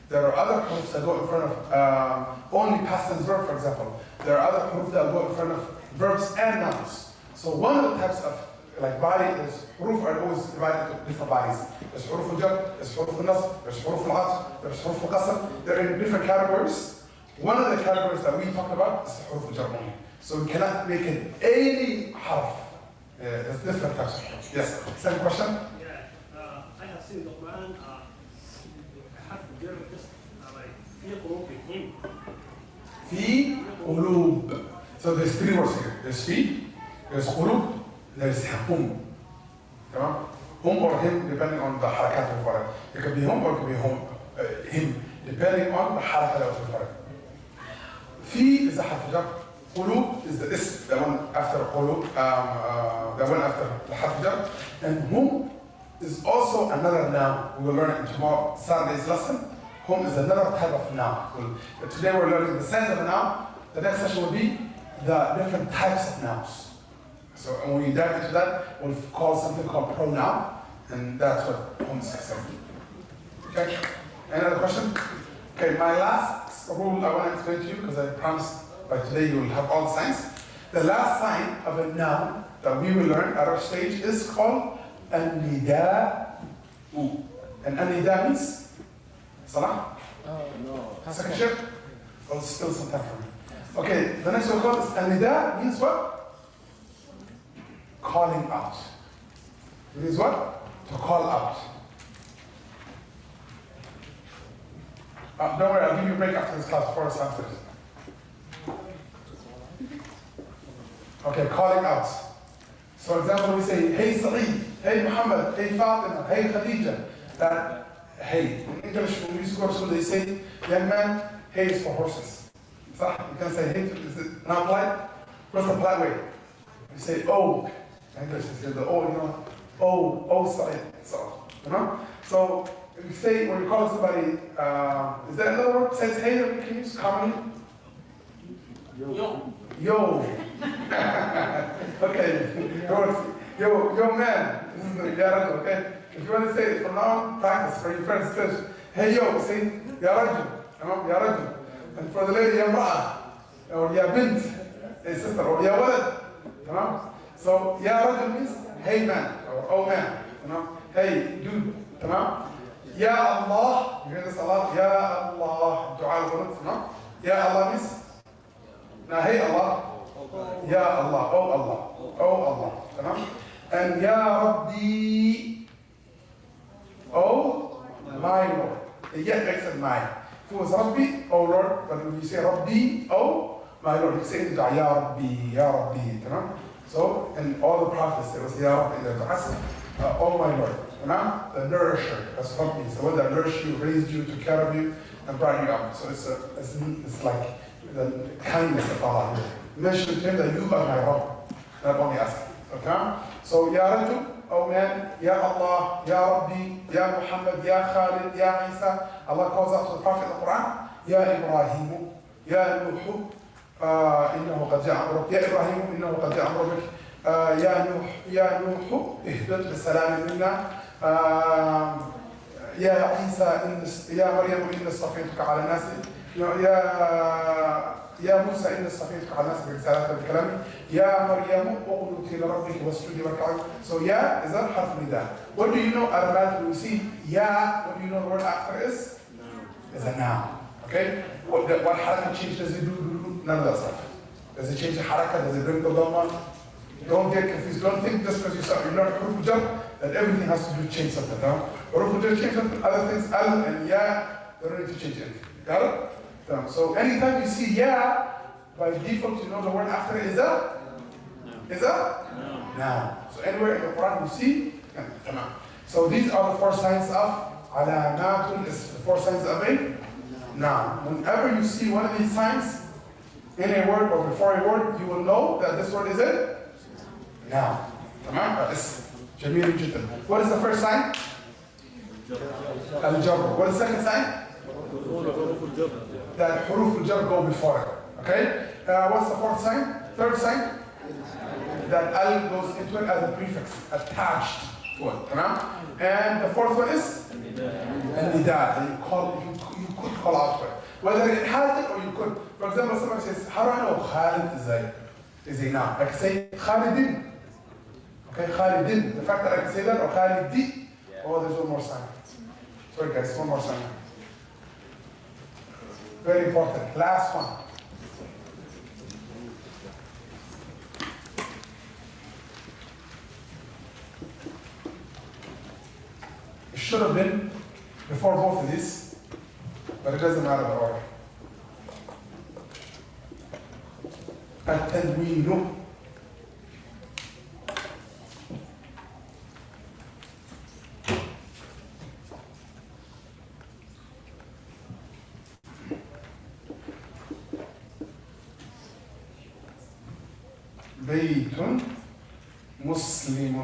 There are other huruf that go in front of only past tense verb, for example. There are other huruf that go in front of verbs and nouns. So one of the types of like body is huruf are always divided into different bodies. There's huruf al-jar, there's huruf al-nasb, there's huruf al-atf, there's huruf al-qasr. They're in different categories. One of the categories that we talked about is huruf al-jar only. So we cannot make it any harf. There's different types of harf. Yes. Second question? Yeah, I have seen the Quran, harf al-jar just like في قلوبهم. في قلوب. So there's three words here. There's في, there's قلوب, there's hum. Tamam? Hum or him, depending on the harakat of whatever. It could be hum or it could be him, depending on the harakat of whatever. في is a harf al-jar. Qulub is the ism, the one after qulub, the one after the harf jar. And hum is also another noun. We will learn in tomorrow, Saturday's lesson. Hum is another type of noun. Today we're learning the sense of a noun. The next session will be the different types of nouns. So when we dive into that, we'll call something called pronoun, and that's what hum is concerned. Okay? Any other question? Okay, my last rule I want to explain to you, because I promised by today you will have all the signs. The last sign of a noun that we will learn at our stage is called an-nida'u. And an-nida' means salah? Oh, no. Second shift? Well, still some time for me. Okay, the next one called is an-nida' means what? Calling out. It means what? To call out. Don't worry, I'll give you a break after this class before it's answered. Okay, calling out. So for example, we say, hey Saciid, hey Muhammad, hey Fatima, hey Khadija. That hey. In English, when we used to go to school, they say, young man, hey is for horses. So you can say hey, is it not polite? What's the polite way? You say oh. In English, they say the oh, you know, oh Saciid. So, you know? So if you say, when you call somebody, is there another word that says hey that we can use commonly? Yo. Okay. Yo man. This is the Yaraj, okay? If you want to say it from now on, practice for your friends too. Hey yo, say Yaraj. Yaraj. And for the lady, Ya Mra'a. Or Ya Bint. Hey sister. Or Ya Walad. So Yaraj means hey man. Or oh man. Hey dude. Ya Allah. You hear this a lot? Ya Allah. Dua al-Qunut. Ya Allah means now, hey Allah, Ya Allah, oh Allah, oh Allah. And Ya Rabbi, oh my Lord. It yet makes it mine. If it was Rabbi, oh Lord, but when you say Rabbi, oh my Lord, you say it Ya Rabbi, Ya Rabbi. So, in all the prophets, it was Ya Rabbi, oh my Lord. The nourisher, that's Rabbi. It's the one that nourished you, raised you, took care of you, and brought you up. So it's like the kindness of Allah here. Mention to him that you are my Rabb, not only us. Okay? So, Ya Rajul, oh man, Ya Allah, Ya Rabbi, Ya Muhammad, Ya Khalid, Ya Isa. Allah calls out to the Prophet in the Quran, Ya Ibrahim, Ya Nuh, إنه قد جاء أمرك يا إبراهيم إنه قد جاء أمرك يا نوح اهبط بسلام منا يا عيسى يا مريم إني اصطفيتك على الناس يا يا موسى إن اصطفيتك على الناس برسالتك بكلامي يا مريم اقنتي لربك واسجدي واركعي. So ya is a harf nida. What do you know automatically? We see ya, what do you know the word after is? Is a noun. Okay? What haraka change does it do? None of that stuff. Does it change the haraka? Does it bring the dhamma? Don't get confused. Don't think just because you learn huruf al-jar that everything has to do change something. No? Huruf al-jar change something. Other things, al and ya, they don't need to change anything. Got it? So anytime you see ya, by default you know the word after is a? Is a? Noun. So anywhere in the Quran you see, tamam. So these are the 4 signs of alamatul, is the 4 signs of a noun. Whenever you see one of these signs in a word or before a word, you will know that this word is a noun. Tamam? Jameel jiddan. What is the first sign? Al-Jabr. What is the second sign? That huruf al-jar go before it. Okay? What's the 4th sign? 3rd sign? That al goes into it as a prefix, attached to it. And the 4th one is? Al-nida. You could call out to it. Whether it has it or you could. For example, somebody says, how do I know Khalid is a noun? I can say Khalidin. Okay, Khalidin. The fact that I can say that, or Khalidi. Oh, there's one more sign. Sorry guys, one more sign. Very important. Last one. It should have been before both of these, but it doesn't matter the order. التنوين. بيت مسلم.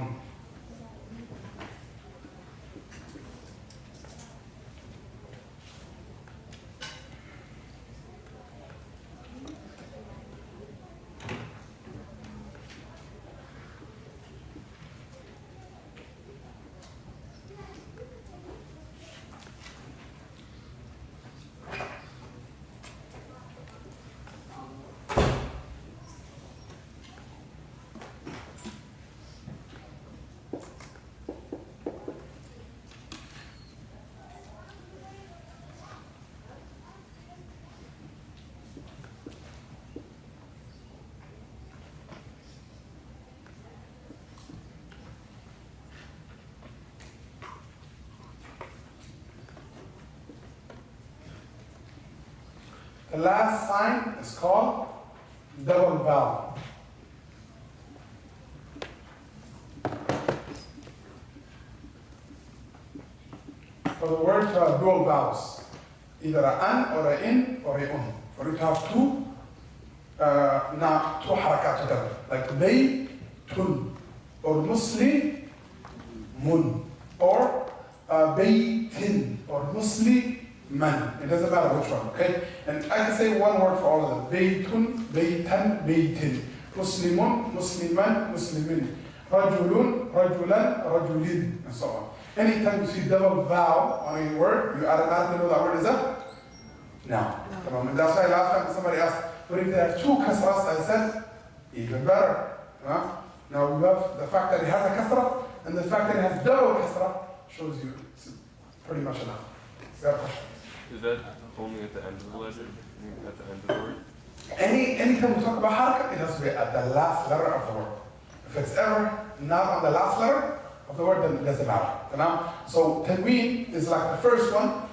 The last sign is called double vowel. For the word to have dual vowels, either an or in or un. For it to have two harakat together, like baytun or muslimun or baytin or musliman. It doesn't matter which one, okay? And I can say one word for all of them. Baytun, baytan, baytin. Muslimun, musliman, muslimin. Rajulun, rajulan, rajulin, and so on. Anytime you see double vowel on a word, you automatically know that word is a noun. And that's why last time somebody asked, but if they have 2 kasras, I said, even better. Now we have the fact that it has a kasra, and the fact that it has double kasra shows you it's pretty much enough. Is that only at the end of the letter? At the end of the word? Anytime we talk about haraka, it has to be at the last letter of the word. If it's ever not on the last letter of the word, then it doesn't matter. So tanween is like the first one.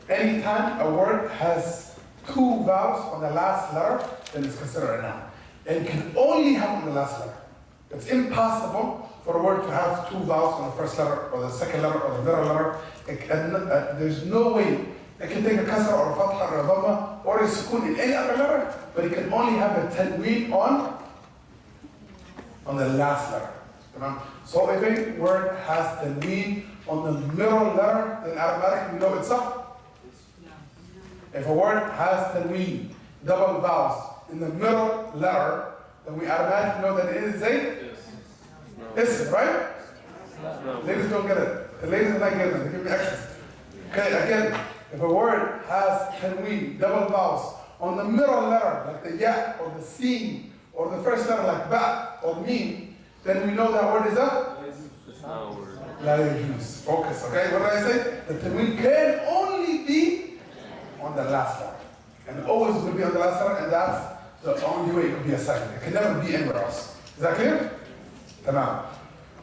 Anytime a word has 2 vowels on the last letter, then it's considered a noun. And it can only have on the last letter. It's impossible for a word to have 2 vowels on the first letter or the second letter or the middle letter. There's no way it can take a kasra or a fatha or a dhamma or a sukun in any other letter, but it can only have a tanween on the last letter. So if a word has tanween on the middle letter, then automatically we know it's up. If a word has tanween, double vowels, in the middle letter, then we automatically know that it is a ism, right? Ladies don't get it. The ladies are not getting it. They give me extras. Okay, again, if a word has tanween, double vowels, on the middle letter, like the ya or the sin, or the first letter like ba or mim, then we know that word is a It's not a word. la yajuz. Focus, okay? What did I say? The tanween can only be on the last letter. And always will be on the last letter, and that's the only way it could be a second. It can never be anywhere else. Is that clear? Tamam.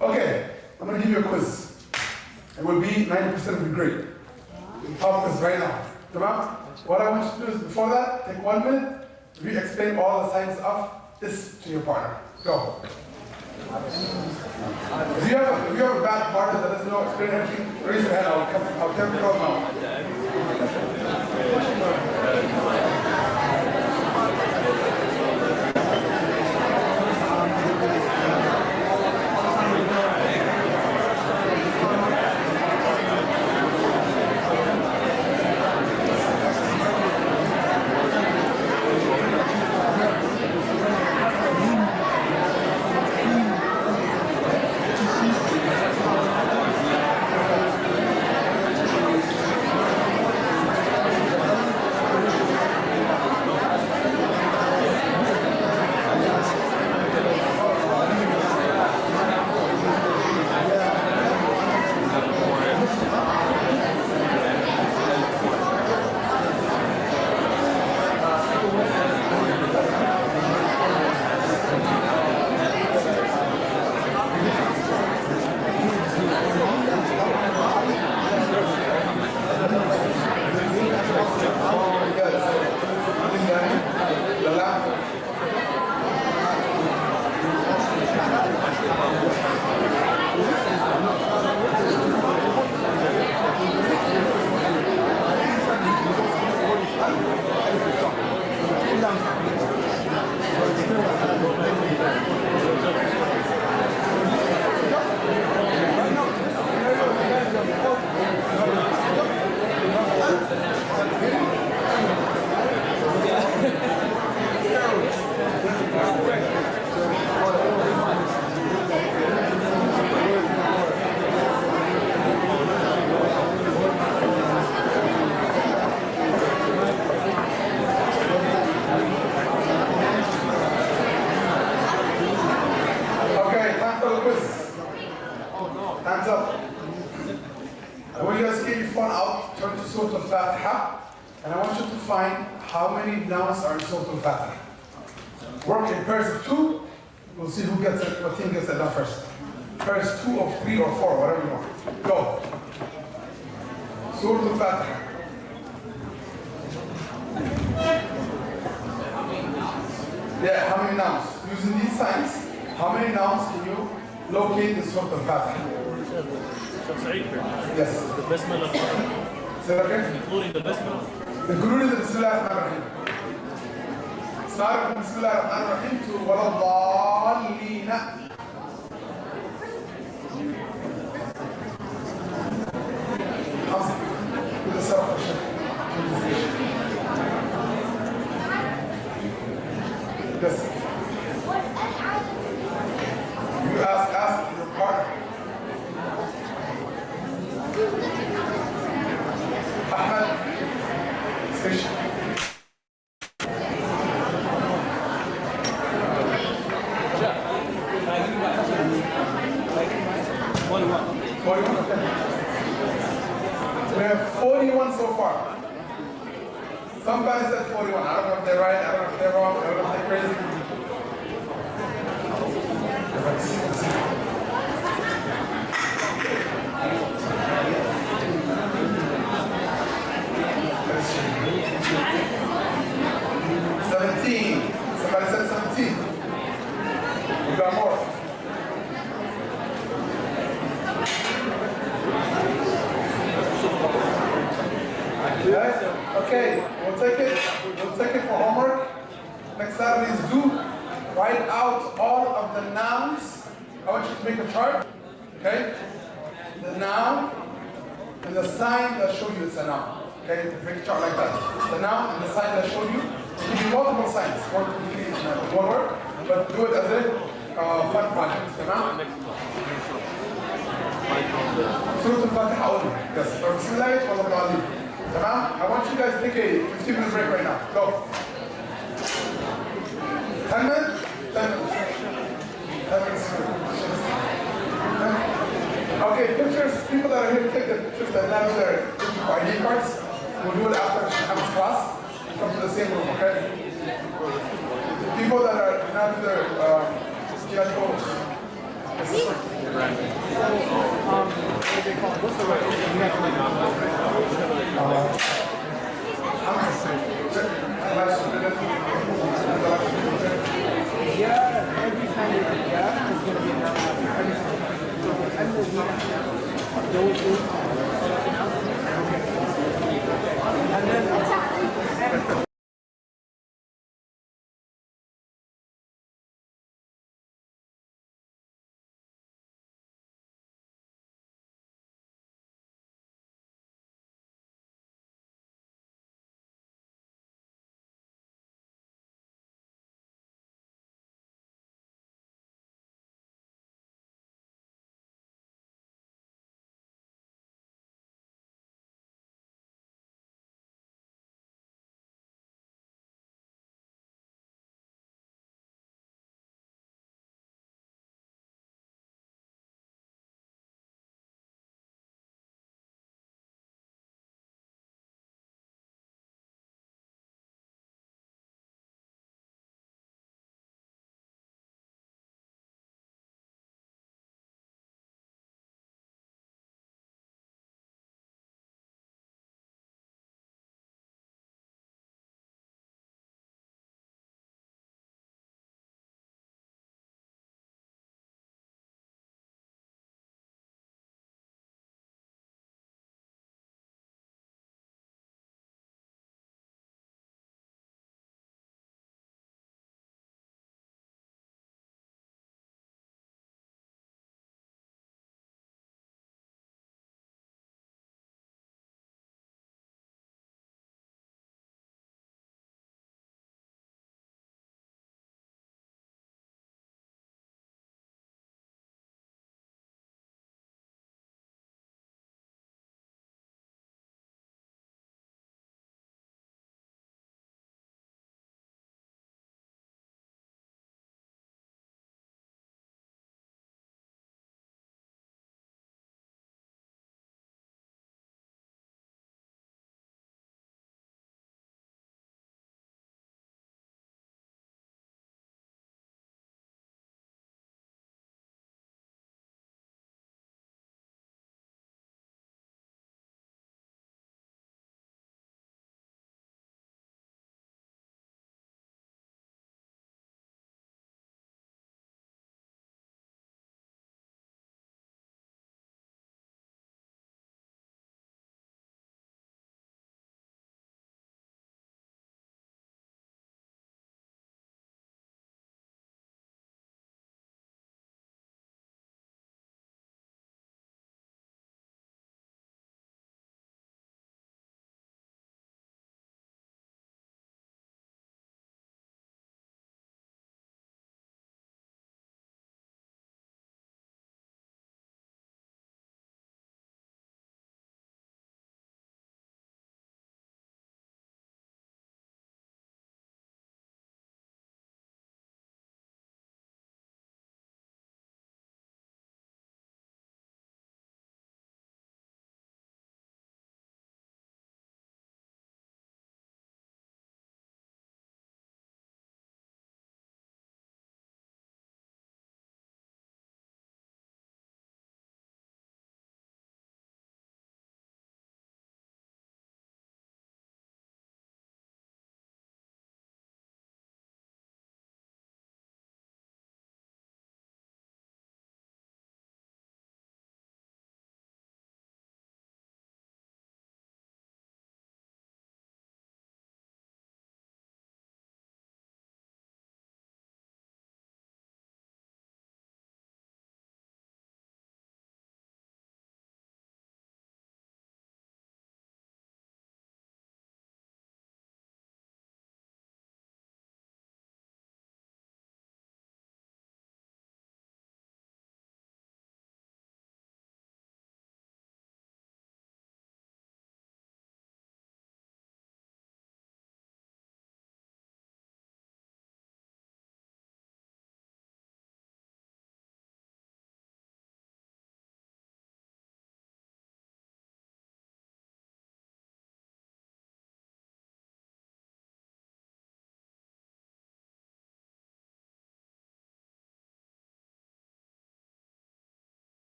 Okay, I'm going to give you a quiz. It will be 90% of the grade. Pop quiz right now. Tamam? What I want you to do is, before that, take 1 minute, re-explain all the signs of this to your partner. Go. If you have a bad partner that doesn't know explain everything, raise your hand. I'll tell you now. Hands up. I want you guys to get your phone out, turn to Surah Al-Fatiha, and I want you to find how many nouns are in Surah Al-Fatiha. Work in pairs of 2. We'll see who gets it, what team gets it done first. Pairs 2 or 3 or 4, whatever you want. Go. Surah Al-Fatiha. Yeah, how many nouns? Using these signs, how many nouns can you locate in Surah Al-Fatiha? Saciid. Yes. The Bismillah. Say that again? Including the Bismillah. Including the Bismillah ar-Rahman ar-Rahim. Start with Bismillah ar-Rahman ar-Rahim to Wala-Dhalina. With the self-worship. Yes. You ask your partner. Ahmed, station. We have 41 so far. Somebody said 41. I don't know if they're right, I don't know if they're wrong, I don't know if they're crazy. Somebody said 17. We got more. Yes? Okay, we'll take it for homework. Next Saturday is due. Write out all of the nouns. I want you to make a chart. Okay? The noun and the sign that show you it's a noun. Okay? Make a chart like that. The noun and the sign that show you. Give you multiple signs. 1, 2, 3, one word. But do it as a fun project. Tamam? Surah Al-Fatiha only. Yes. Bismillah, Tamam? I want you guys to take a 15-minute break right now. Go. 10 minutes? 10 minutes. 10 minutes. Okay, pictures, people that are here to take the pictures that have their ID cards, we'll do it after Hamid's class. Come to the same room, okay? People that are not their GIAD goals. Yeah, every time we do that, it's going to be an hour. Every time.